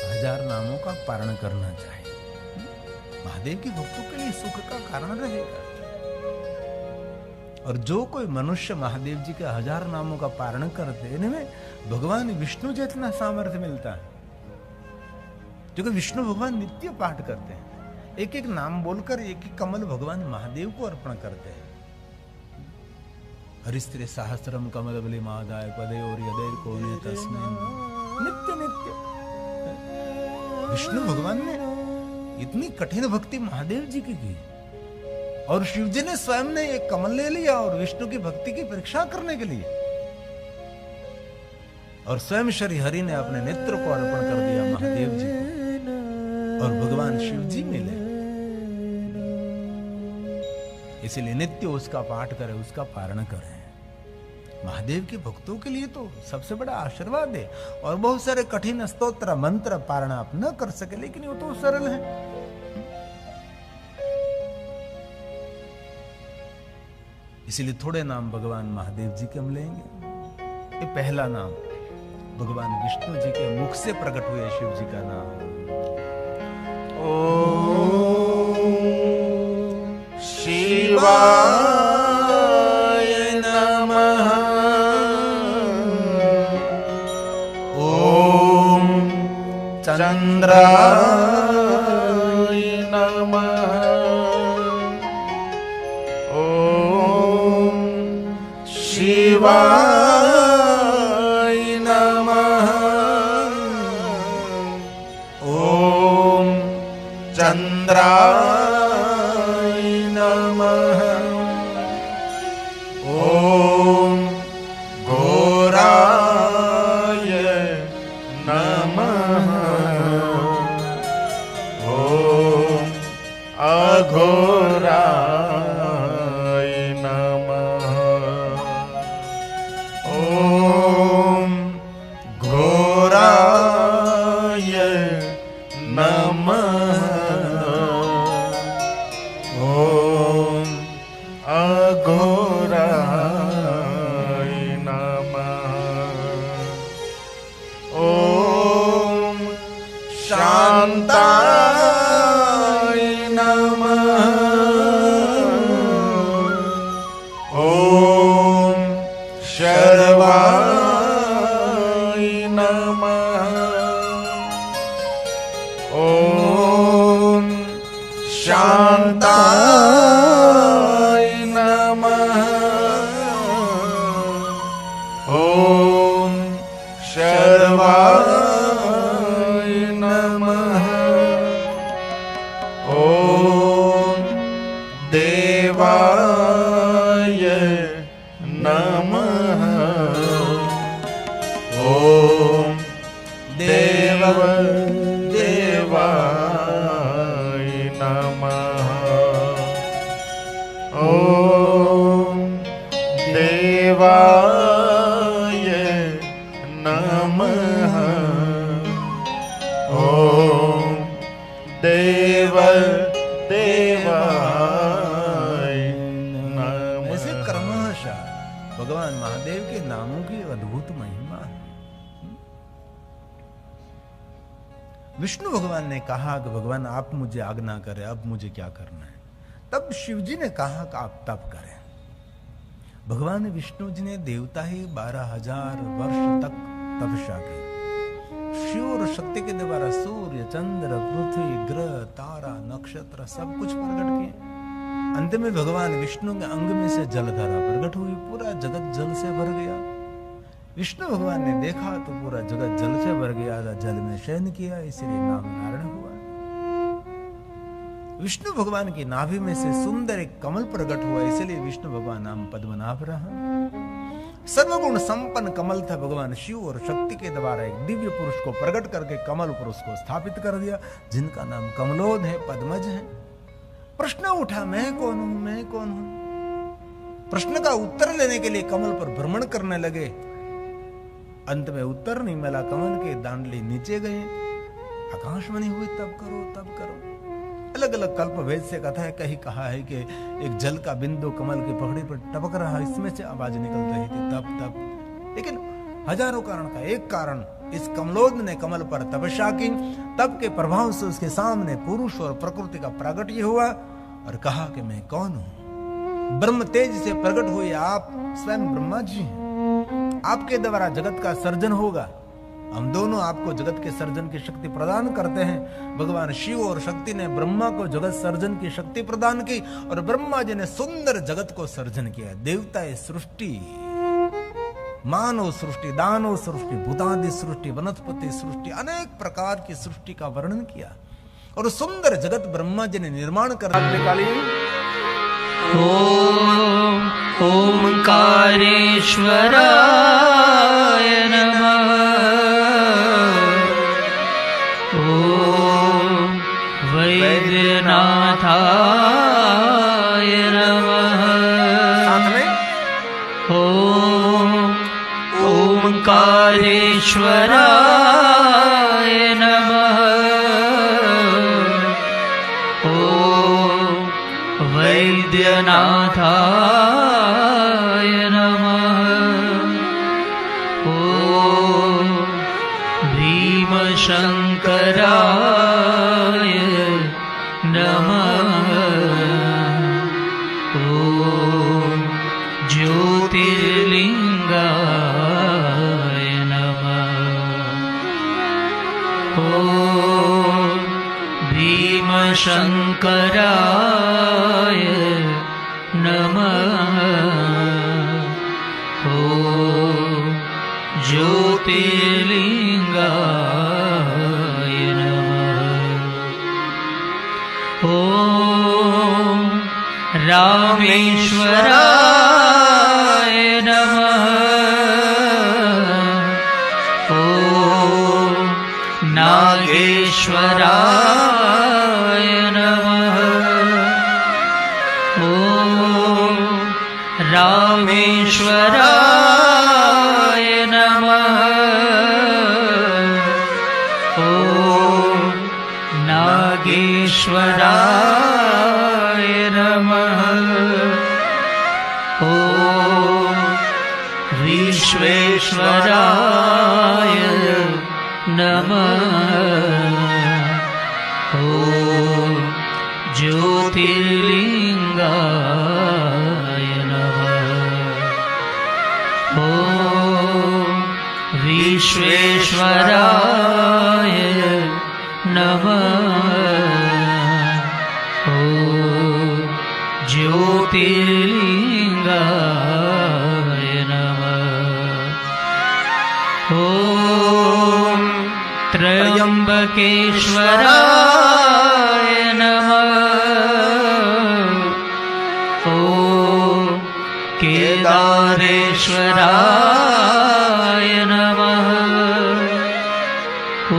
हजार नामों का पारण करना चाहिए। महादेव की भक्तों के लिए सुख का कारण रहेगा। और जो कोई मनुष्य महादेव जी के हजार नामों का पारण करते, इनमें भगवान विष्णु जितना सामर्थ्य मिलता है। क्योंकि विष्णु भगवान नित्य पाठ करते हैं, एक एक नाम बोलकर एक एक कमल भगवान महादेव को अर्पण करते हैं। हरिस्त्रे सहस्रम कमल बलि मादाय पदे और यदेर कोने तस्मै, नित्य नित्य विष्णु भगवान ने इतनी कठिन भक्ति महादेव जी की की। और शिव जी ने स्वयं ने एक कमल ले लिया और विष्णु की भक्ति की परीक्षा करने के लिए, और स्वयं श्री हरि ने अपने नेत्र को अर्पण कर दिया महादेव जी को, और भगवान शिव जी मिले। इसलिए नित्य उसका पाठ करें, उसका पारण करें। महादेव के भक्तों के लिए तो सबसे बड़ा आशीर्वाद है। और बहुत सारे कठिन स्तोत्र मंत्र पारण आप न कर सके, लेकिन वो तो सरल है। इसलिए थोड़े नाम भगवान महादेव जी के हम लेंगे। ये पहला नाम भगवान विष्णु जी के मुख से प्रकट हुए शिव जी का नाम। ओम शिवाय नमः। ओम चंद्राय नमः। शिवाय नमः। ओम चंद्राय नमः। ओम घोराय नमः। ओम अघोराय नमः। ओम घोराय नमः। ओम अघोराय नमः। ओम शांताय नमः। ओम शर्वाय नमः। ओम शांताय देव देवाय नमः। ओम देवाय नमः। ओम देव देवाय नमः। ऐसे क्रमशः भगवान महादेव के नामों की अद्भुत महिमा है। विष्णु भगवान ने कहा कि भगवान आप मुझे आज्ञा करें, अब मुझे क्या करना है। तब शिव जी ने कहा कि आप तप करें। भगवान विष्णु जी ने देवता ही 12,000 वर्ष तक तपस्या की। शिव और शक्ति के द्वारा सूर्य, चंद्र, पृथ्वी, ग्रह, तारा, नक्षत्र सब कुछ प्रकट किए। अंत में भगवान विष्णु के अंग में से जलधारा प्रकट हुई, पूरा जगत जल से भर गया। विष्णु भगवान ने देखा तो पूरा जगत जल से भर गया था, जल में शयन किया, इसलिए नाम नारायण हुआ। विष्णु भगवान की नाभि में से सुंदर एक कमल प्रकट हुआ, इसलिए विष्णु भगवान नाम पद्मनाभ रहा। सर्वगुण संपन्न कमल था। भगवान शिव और शक्ति के द्वारा एक दिव्य पुरुष को प्रकट करके कमल पुरुष को स्थापित कर दिया, जिनका नाम कमलोद है, पद्मज है। प्रश्न उठा, मैं कौन हूं, मैं कौन हूं। प्रश्न का उत्तर लेने के लिए कमल पर भ्रमण करने लगे। अंत में उत्तर नहीं मिला, कमल के दांडले नीचे गए, आकाशवाणी हुई, तब करो तब करो। अलग अलग कल्प वेद से कथा है, कहीं कहा है कि एक जल का बिंदु कमल की पकड़ी पर टपक रहा, इसमें से आवाज निकल रही थी, तब तब। लेकिन हजारों कारण का एक कारण, इस कमलोद ने कमल पर तपस्या की, तब के प्रभाव से उसके सामने पुरुष और प्रकृति का प्रागट्य हुआ और कहा कि मैं कौन हूं। ब्रह्म तेज से प्रकट हुए आप स्वयं ब्रह्मा जी हैं, आपके द्वारा जगत का सर्जन होगा। हम दोनों आपको जगत के सर्जन की शक्ति प्रदान करते हैं। भगवान शिव और शक्ति ने ब्रह्मा को जगत सर्जन की शक्ति प्रदान की और ब्रह्मा जी ने सुंदर जगत को सर्जन किया। देवता सृष्टि, मानव सृष्टि, दानव सृष्टि, भूतादि सृष्टि, वनस्पति सृष्टि, अनेक प्रकार की सृष्टि का वर्णन किया और सुंदर जगत ब्रह्मा जी ने निर्माण कर निकाली। ओम ओंकारेश्वराय नमः। ओम वैद्यनाथाय नमः। ओम ओंकारेश्वराय नमः। ओम वैद्यनाथाय नमः। ओम भीमशंकराय नमः। ओम ज्योतिर्लिंगाय नमः। ओम भीमशंकराय नमः। ओम ज्योतिर्लिंगाय नमः। ओम रामेश्वराय नमः। ओम नागेश्वराय नमः। ओम रामेश्वराय नमः। ओम नागेश्वराय नमः। ओम विश्वेश्वराय नमः। ओम ज्योतिर्लिंगाय नमः। ओम विश्वेश्वराय नमः। ओम ज्योतिर्लिंगाय नमः। ओम त्र्यंबकेश्वराय नमः। ओम केदारेश्वराय नमः। ॐ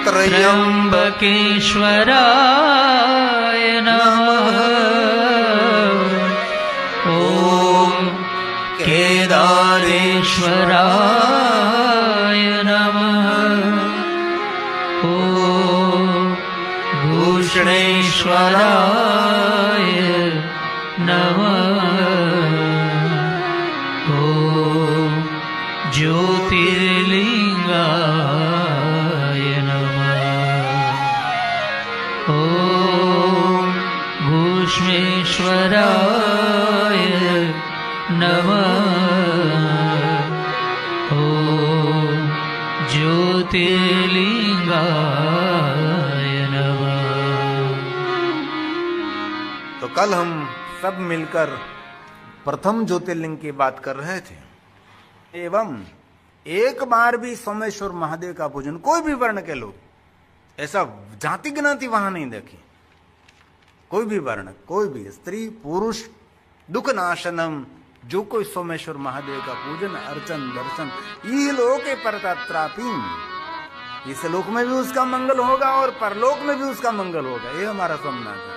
त्र्यम्बकेश्वराय नमः। ॐ केदारेश्वराय नमः। ॐ भूषणेश्वराय नमः। ॐ ज्योतिर्लिंगाय नमः। ॐ भूष्मेश्वराय नमः। ॐ ज्योतिर्लिंगाय नमः। तो कल हम सब मिलकर प्रथम ज्योतिर्लिंग की बात कर रहे थे एवं एक बार भी सोमेश्वर महादेव का पूजन कोई भी वर्ण के लोग ऐसा जाति ज्ञाति वहां नहीं देखी। कोई भी वर्ण, कोई भी स्त्री पुरुष, दुख नाशनम, जो कोई सोमेश्वर महादेव का पूजन अर्चन दर्शन ये लोके परतत्रापी, इस लोक में भी उसका मंगल होगा और परलोक में भी उसका मंगल होगा। ये हमारा सोमनाथ है।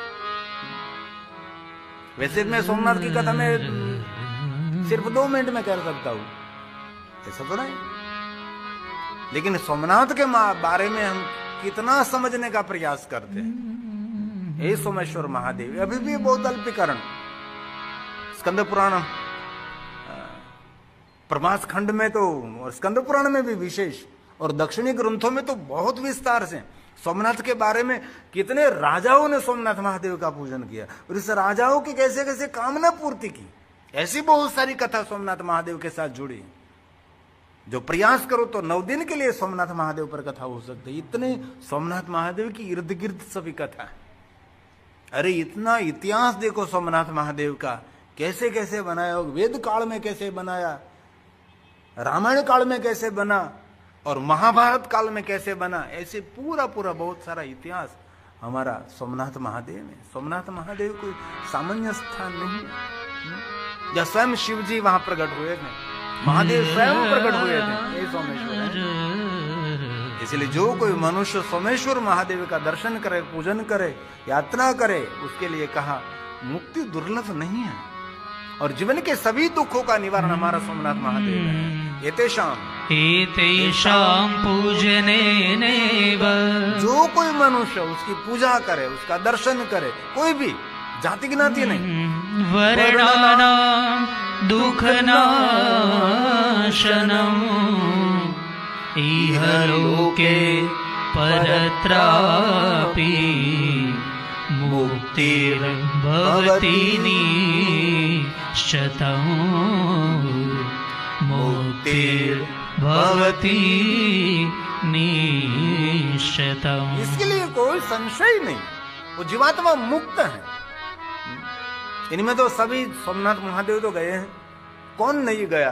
वैसे मैं सोमनाथ की कथा में सिर्फ 2 मिनट में कर सकता हूं, ऐसा तो नहीं, लेकिन सोमनाथ के बारे में हम कितना समझने का प्रयास करते हैं। हे सोमेश्वर महादेव अभी भी बहुत अल्पीकरण, स्कंद पुराण प्रभास खंड में तो और स्कंद पुराण में भी विशेष और दक्षिणी ग्रंथों में तो बहुत विस्तार से सोमनाथ के बारे में कितने राजाओं ने सोमनाथ महादेव का पूजन किया और इस राजाओं की कैसे कैसे कामना पूर्ति की। ऐसी बहुत सारी कथा सोमनाथ महादेव के साथ जुड़ी। जो प्रयास करो तो 9 दिन के लिए सोमनाथ महादेव पर कथा हो सकती है। इतने सोमनाथ महादेव की इर्द गिर्द सभी कथा है। अरे इतना इतिहास देखो सोमनाथ महादेव का, कैसे कैसे बनाया, वेद काल में कैसे बनाया, रामायण काल में कैसे बना और महाभारत काल में कैसे बना, ऐसे पूरा पूरा बहुत सारा इतिहास हमारा सोमनाथ महादेव में। सोमनाथ महादेव कोई सामान्य स्थान नहीं है। जब स्वयं शिव जी वहां प्रकट हुए थे, महादेव स्वयं प्रकट हुए थे, ये सोमेश्वर है। इसलिए जो कोई मनुष्य सोमेश्वर महादेव का दर्शन करे, पूजन करे, यात्रा करे, उसके लिए कहा मुक्ति दुर्लभ नहीं है और जीवन के सभी दुखों का निवारण हमारा सोमनाथ महादेव है। एतेषां पूजनेनेव जो कोई मनुष्य उसकी पूजा करे, उसका दर्शन करे, कोई भी जाति ज्ञाति नहीं, वर्णानां दुःखनाशनम् इह लोके परत्रापि मुक्तिर्भवति निश्चितम्। मुक्तिर्भवति निश्चितम्। इसके लिए कोई संशय नहीं, वो जीवात्मा मुक्त है। इनमें तो सभी सोमनाथ महादेव तो गए हैं, कौन नहीं गया?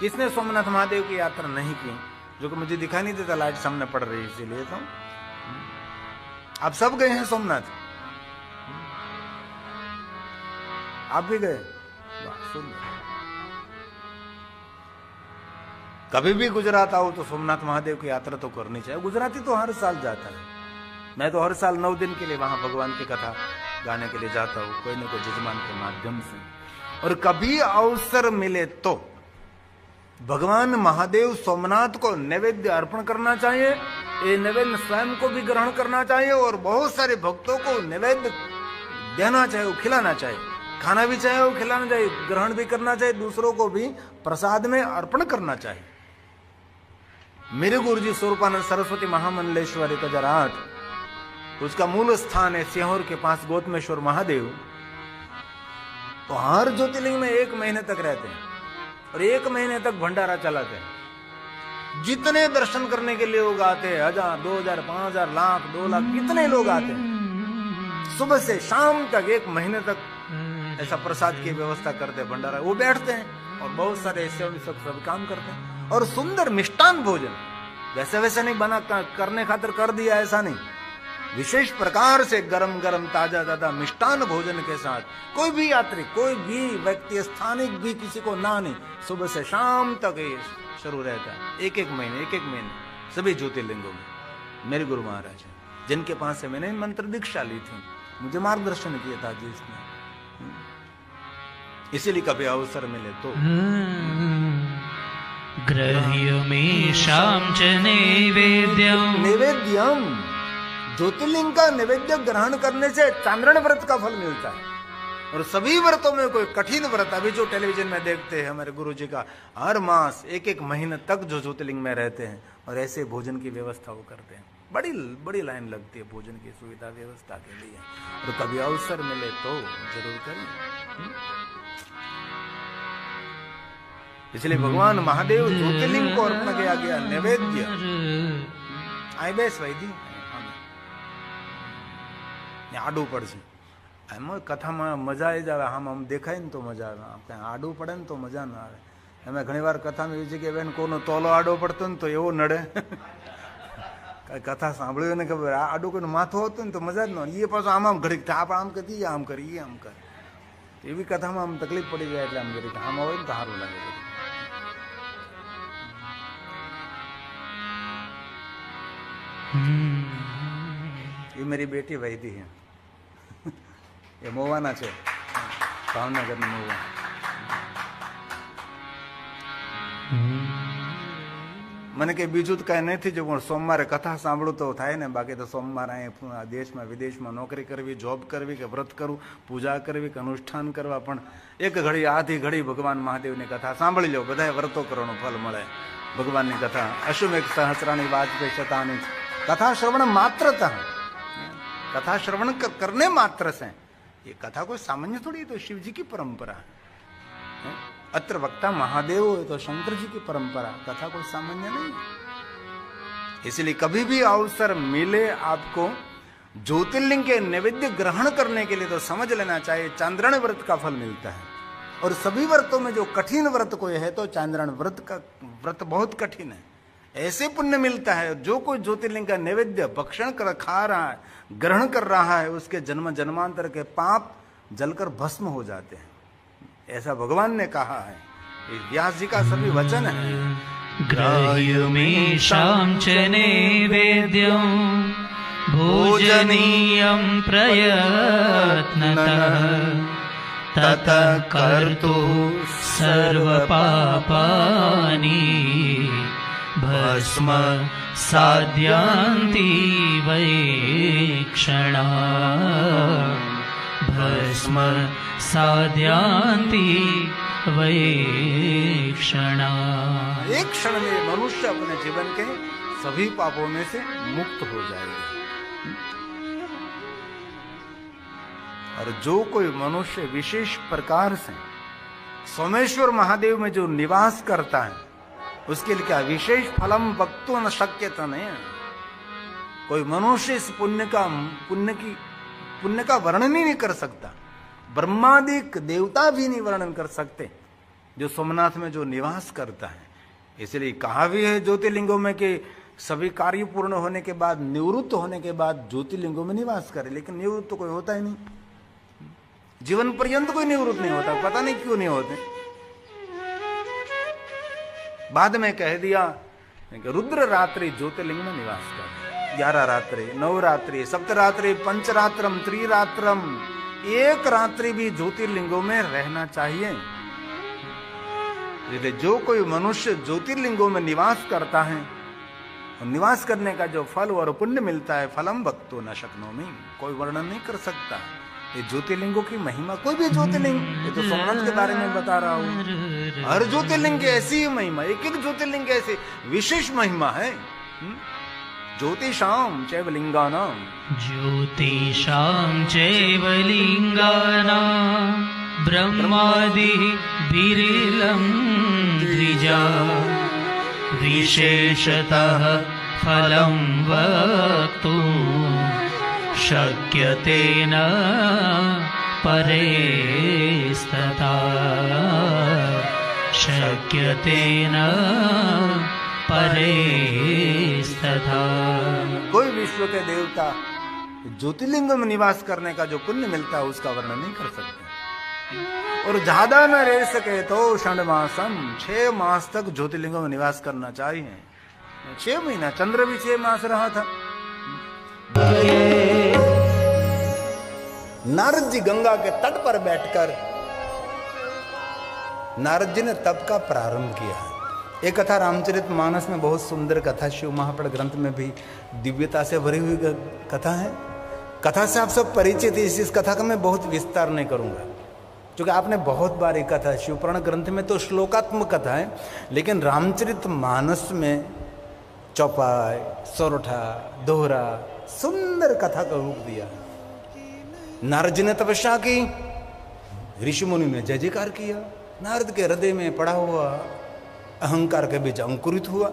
किसने सोमनाथ महादेव की यात्रा नहीं की? जो कि मुझे दिखाई नहीं देता, लाइट सामने पड़ रही है इसीलिए तो। आप सब गए हैं सोमनाथ? आप भी गए? सुंदर। कभी भी गुजरात आओ तो सोमनाथ महादेव की यात्रा तो करनी चाहिए। गुजराती तो हर साल जाता है, मैं तो हर साल 9 दिन के लिए वहां भगवान की कथा गाने के लिए जाता हूँ, कोई न कोई जजमान के माध्यम से। और कभी अवसर मिले तो भगवान महादेव सोमनाथ को नैवेद्य अर्पण करना चाहिए। ये नैवेद्य स्वयं को भी ग्रहण करना चाहिए और बहुत सारे भक्तों को नैवेद्य देना चाहिए, खिलाना चाहिए, खाना भी चाहिए वो खिलाना चाहिए, ग्रहण भी करना चाहिए, दूसरों को भी प्रसाद में अर्पण करना चाहिए। मेरे गुरुजी स्वरूपानंद सरस्वती महामंडलेश्वर 1008, उसका मूल स्थान है सीहोर के पास गौतमेश्वर महादेव। तो हर ज्योतिर्लिंग में 1 महीने तक रहते हैं और 1 महीने तक भंडारा चलाते हैं। जितने दर्शन करने के लिए लोग आते हैं, 1000, 2000, 5000, लाख, 2 लाख, कितने लोग आते हैं। सुबह से शाम तक 1 महीने तक ऐसा प्रसाद की व्यवस्था करते हैं, भंडारा। वो बैठते हैं और बहुत सारे ऐसे सब काम करते हैं। और सुंदर मिष्टान भोजन, वैसे वैसे नहीं बना करने खातिर कर दिया, ऐसा नहीं, विशेष प्रकार से गरम गरम ताजा ताजा मिष्टान भोजन के साथ कोई भी यात्री, कोई भी व्यक्ति, स्थानिक भी, किसी को ना नहीं, सुबह से शाम तक शुरू रहता है, एक एक महीने सभी ज्योतिर्लिंगों में। मेरे गुरु महाराज हैं, जिनके पास से मैंने मंत्र दीक्षा ली थी, मुझे मार्गदर्शन किया था जिसने। इसीलिए कभी अवसर मिले तो ग्रह्यमेषां च नैवेद्यम, ज्योतिर्लिंग का नैवेद्य ग्रहण करने से चांद्रण व्रत का फल मिलता है। और सभी व्रतों में कोई कठिन व्रत, अभी जो टेलीविजन में देखते हैं हमारे गुरुजी का, हर मास एक एक महीने तक जो ज्योतिर्लिंग में रहते हैं और ऐसे भोजन की व्यवस्था वो करते हैं। बड़ी बड़ी लाइन लगती है भोजन की सुविधा व्यवस्था के लिए। और कभी अवसर मिले तो जरूर करें। इसलिए भगवान महादेव ज्योतिर्लिंग को अर्पण किया गया नैवेद्य। आई बेस वैदी आडू पड़े એમાં કથામાં મજા આવી જાય, આમ દેખાય ને તો મજા આવે, આપણે આડું પડે ને તો મજા ના આવે। એમાં ઘણીવાર કથામાં એવી છે કે બેન કોનો તોલો આડો પડતો ને તો એવો નડે। કથા સાંભળ્યું ને ખબર આ આડું કોઈનું માથું હોતું ને તો મજા જ ન, એ પાછું આમ ઘડીક આપણે આમ કરી આમ કરી આમ કરે, એવી કથામાં આમ તકલીફ પડી જાય એટલે આમ ઘડીક આમ હોય ને તો સારું લાગે। ये मेरी बेटी वैदी है, ये मोवाना છે, ભાવનગર ની મોવા। મને કે બીજું તો કઈ નથી જો પણ સોમવારે કથા સાંભળું તો થાય ને, બાકી તો સોમવારે અહીંયા દેશમાં વિદેશમાં નોકરી કરવી, જોબ કરવી કે વ્રત કરવું, પૂજા કરવી કે અનુષ્ઠાન કરવા, પણ એક ઘડી આધી ઘડી ભગવાન મહાદેવની કથા સાંભળી લો, બધા વ્રતો કરવાનું ફલ મળે। ભગવાનની કથા અશ્વમેઘ સહસ્રાની વાજપેયી શતાની कथा श्रवण मात्रतः, कथा श्रवण करने मात्र से, ये कथा कोई सामान्य थोड़ी, तो शिव जी की परंपरा है। अत्र वक्ता महादेव हो तो शंकर जी की परंपरा, कथा कोई सामान्य नहीं। इसलिए कभी भी अवसर मिले आपको ज्योतिर्लिंग के नैवेद्य ग्रहण करने के लिए तो समझ लेना चाहिए चांद्रण व्रत का फल मिलता है। और सभी व्रतों में जो कठिन व्रत कोई है तो चांद्रण व्रत का व्रत बहुत कठिन है, ऐसे पुण्य मिलता है। जो कोई ज्योतिर्लिंग का नैवेद्य भक्षण कर खा रहा है, ग्रहण कर रहा है, उसके जन्म जन्मांतर के पाप जलकर भस्म हो जाते हैं, ऐसा भगवान ने कहा है। व्यास जी का सभी वचन है। ग्राह्यमेषां च नैवेद्यं भोजनीयं प्रयत्नतः ततः कर्तुः सर्वपापानि भस्म साद्यांति वै क्षणा, भस्म साद्यांति वै क्षणा। एक क्षण में मनुष्य अपने जीवन के सभी पापों में से मुक्त हो जाएगा। और जो कोई मनुष्य विशेष प्रकार से सोमेश्वर महादेव में जो निवास करता है उसके लिए क्या विशेष फलम वक्तुं न शक्यते नहीं। कोई मनुष्य इस पुण्य का वर्णन ही नहीं कर सकता, ब्रह्मादिक देवता भी नहीं वर्णन कर सकते जो सोमनाथ में जो निवास करता है। इसलिए कहा भी है ज्योतिर्लिंगों में कि सभी कार्य पूर्ण होने के बाद, निवृत्त होने के बाद ज्योतिर्लिंगों में निवास करे, लेकिन निवृत्त तो कोई होता ही नहीं, जीवन पर्यंत कोई निवृत्त नहीं होता, पता नहीं क्यों नहीं होते। बाद में कह दिया कि रुद्र रात्रि ज्योतिर्लिंग में निवास कर, 11 रात्रि, 9 रात्रि, सप्तरात्रि, पंचरात्रम, त्रिरात्रम, एक रात्रि भी ज्योतिर्लिंगों में रहना चाहिए। इसलिए जो कोई मनुष्य ज्योतिर्लिंगों में निवास करता है, निवास करने का जो फल और पुण्य मिलता है, फलम वक्तुं न शक्नोमि, कोई वर्णन नहीं कर सकता। ये ज्योतिर्लिंगों की महिमा, कोई भी ज्योतिर्लिंग, ये तो सोमनाथ के बारे में बता रहा हूं, हर ज्योतिर्लिंग की ऐसी ही महिमा, एक एक ज्योतिर्लिंग की ऐसी विशेष महिमा है। ज्योतिषां चैव लिंगानां, ज्योतिषां चैव लिंगानां ब्रह्मादि बिरिलं द्विजा, विशेषतः फलं वक्तुं शक्यते न परेस्तथा, शक्यते न परेस्तथा। कोई विश्व के देवता ज्योतिर्लिंग में निवास करने का जो पुण्य मिलता है उसका वर्णन नहीं कर सकते। और ज्यादा न रह सके तो षण्मासम 6 मास तक ज्योतिर्लिंगों में निवास करना चाहिए। 6 महीना, चंद्र भी 6 मास रहा था। नारद जी गंगा के तट पर बैठकर नारद जी ने तप का प्रारंभ किया। एक कथा रामचरितमानस में बहुत सुंदर कथा, शिव महापुराण ग्रंथ में भी दिव्यता से भरी हुई कथा है। कथा से आप सब परिचित, इस कथा का मैं बहुत विस्तार नहीं करूंगा क्योंकि आपने बहुत बार एक कथा, शिव पुराण ग्रंथ में तो श्लोकात्मक कथा है, लेकिन रामचरितमानस में चौपाई, सोरठा, दोहरा सुंदर कथा का रूप दिया। नारद जी ने तपस्या की, ऋषि मुनि ने जय जयकार किया। नारद के हृदय में पड़ा हुआ अहंकार के बीच अंकुरित हुआ।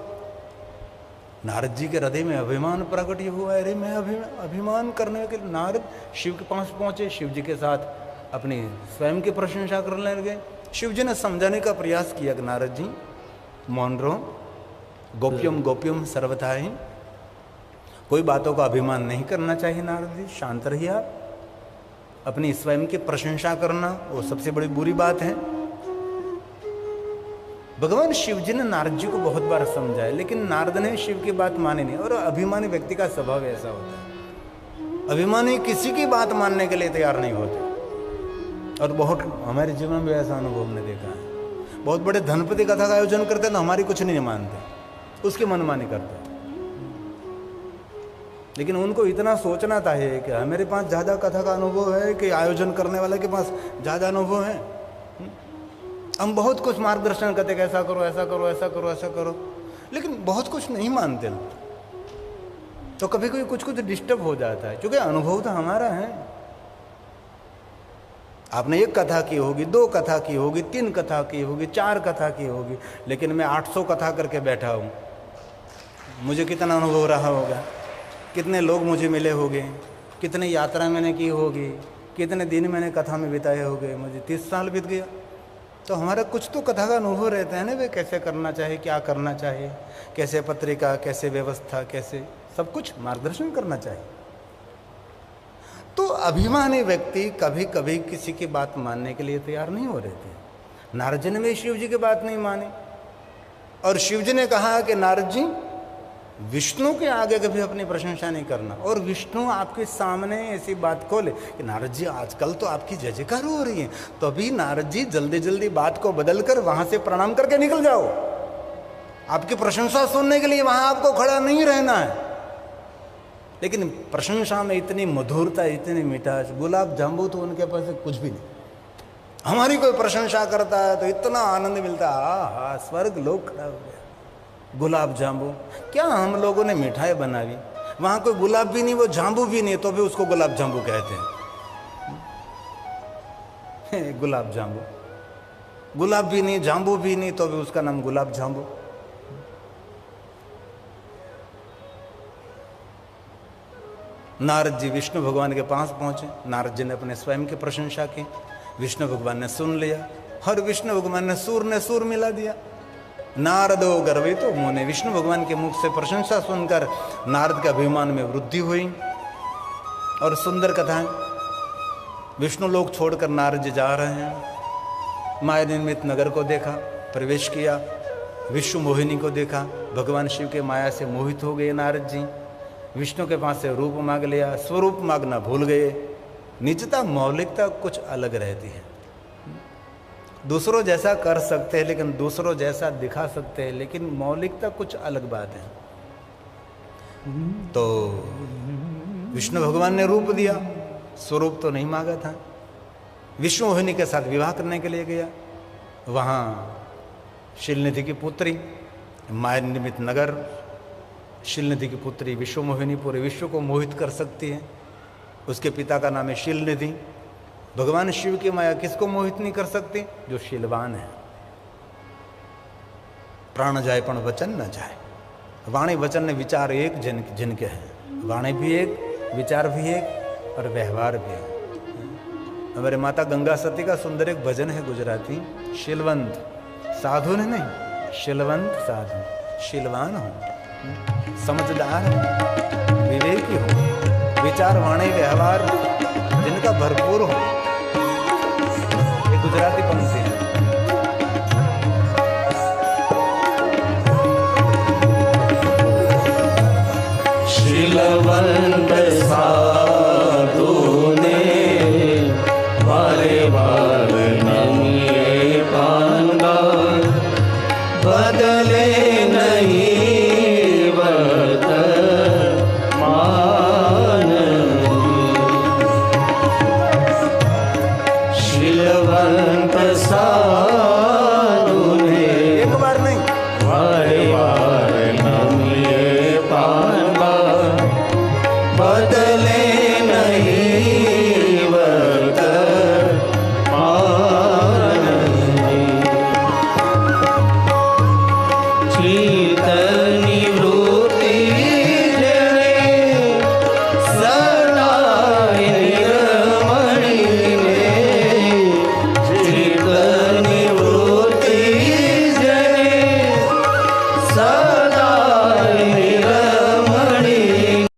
नारद जी के हृदय में अभिमान प्रकट हुआ। अरे मैं अभिमान करने के लिए नारद शिव के पास पहुंचे, शिव जी के साथ अपनी स्वयं की प्रशंसा करने लगे। शिव जी ने समझाने का प्रयास किया कि नारद जी मौन रहो, गोप्यम गोप्यम सर्वथा ही, कोई बातों का अभिमान नहीं करना चाहिए। नारद जी शांत रहिए, आप अपनी स्वयं की प्रशंसा करना वो सबसे बड़ी बुरी बात है। भगवान शिव जी ने नारद जी को बहुत बार समझाया, लेकिन नारद ने शिव की बात मानी नहीं। और अभिमानी व्यक्ति का स्वभाव ऐसा होता है, अभिमानी किसी की बात मानने के लिए तैयार नहीं होते। और बहुत हमारे जीवन में ऐसा अनुभव हमने देखा है। बहुत बड़े धनपति कथा का आयोजन करते हैं तो हमारी कुछ नहीं मानते, उसकी मनमानी करते हैं। लेकिन उनको इतना सोचना चाहिए कि मेरे पास ज्यादा कथा का अनुभव है कि आयोजन करने वाले के पास ज्यादा अनुभव है। हम बहुत कुछ मार्गदर्शन करते, ऐसा करो ऐसा करो ऐसा करो ऐसा करो, लेकिन बहुत कुछ नहीं मानते। तो कभी कभी कुछ कुछ डिस्टर्ब हो जाता है, क्योंकि अनुभव तो हमारा है। आपने 1 कथा की होगी, 2 कथा की होगी, 3 कथा की होगी, 4 कथा की होगी, लेकिन मैं 800 कथा करके बैठा हूं। मुझे कितना अनुभव रहा होगा, कितने लोग मुझे मिले होंगे, कितनी यात्रा मैंने की होगी, कितने दिन मैंने कथा में बिताए होंगे। मुझे 30 साल बीत गया। तो हमारा कुछ तो कथा का अनुभव रहता है ना, वे कैसे करना चाहिए, क्या करना चाहिए, कैसे पत्रिका, कैसे व्यवस्था, कैसे सब कुछ मार्गदर्शन करना चाहिए। तो अभिमानी व्यक्ति कभी कभी किसी की बात मानने के लिए तैयार नहीं हो रहे थे। नारद जी ने भी शिव जी की बात नहीं मानी, और शिव जी ने कहा कि नारद जी विष्णु के आगे कभी अपनी प्रशंसा नहीं करना। और विष्णु आपके सामने ऐसी बात खोले कि नारद जी आजकल तो आपकी जय जयकार हो रही है, तो अभी नारद जी जल्दी जल्दी बात को बदलकर वहां से प्रणाम करके निकल जाओ। आपकी प्रशंसा सुनने के लिए वहां आपको खड़ा नहीं रहना है। लेकिन प्रशंसा में इतनी मधुरता, इतनी मिठास, गुलाब जामुन तो उनके पास कुछ भी नहीं। हमारी कोई प्रशंसा करता है तो इतना आनंद मिलता है, आहा स्वर्ग लोग खड़ा हो गया। गुलाब जामुन क्या हम लोगों ने मिठाई बनाई, वहां कोई गुलाब भी नहीं, वो जाम्बू भी नहीं, तो भी उसको गुलाब जामुन कहते हैं। गुलाब जामुन, गुलाब भी नहीं, जाम्बू भी नहीं, तो भी उसका नाम गुलाब जामुन। नारद जी विष्णु भगवान के पास पहुंचे। नारद जी ने अपने स्वयं की प्रशंसा की, विष्णु भगवान ने सुन लिया, और विष्णु भगवान ने सुर मिला दिया। नारदो गर्वितो मुने, विष्णु भगवान के मुख से प्रशंसा सुनकर नारद के अभिमान में वृद्धि हुई। और सुंदर कथा है, विष्णु लोक छोड़कर नारद जी जा रहे हैं। माया निर्मित नगर को देखा, प्रवेश किया, विश्व मोहिनी को देखा, भगवान शिव के माया से मोहित हो गए नारद जी। विष्णु के पास से रूप मांग लिया, स्वरूप मांगना भूल गए। निजता, मौलिकता कुछ अलग रहती है। दूसरों जैसा कर सकते हैं, लेकिन दूसरों जैसा दिखा सकते हैं, लेकिन मौलिकता कुछ अलग बात है। तो विष्णु भगवान ने रूप दिया, स्वरूप तो नहीं मांगा था। विष्णु मोहिनी के साथ विवाह करने के लिए गया। वहाँ शीलनिधि की पुत्री, माया निर्मित नगर, शीलनिधि की पुत्री विश्व मोहिनी पूरे विश्व को मोहित कर सकती है। उसके पिता का नाम है शीलनिधि। भगवान शिव की माया किसको मोहित नहीं कर सकती? जो शीलवान है। प्राण जाए पण वचन न जाए। वाणी वचन ने विचार एक जिनके हैं, वाणी भी एक, विचार भी एक, और व्यवहार भी है। हमारे माता गंगा सती का सुंदर एक भजन है गुजराती, शीलवंत साधु ने नहीं, शीलवंत साधु, शीलवान हो, समझदार हो, विवेकी हो, विचार वाणी व्यवहार जिनका भरपूर हो। गुजराती पंक्ति है। शीलवंत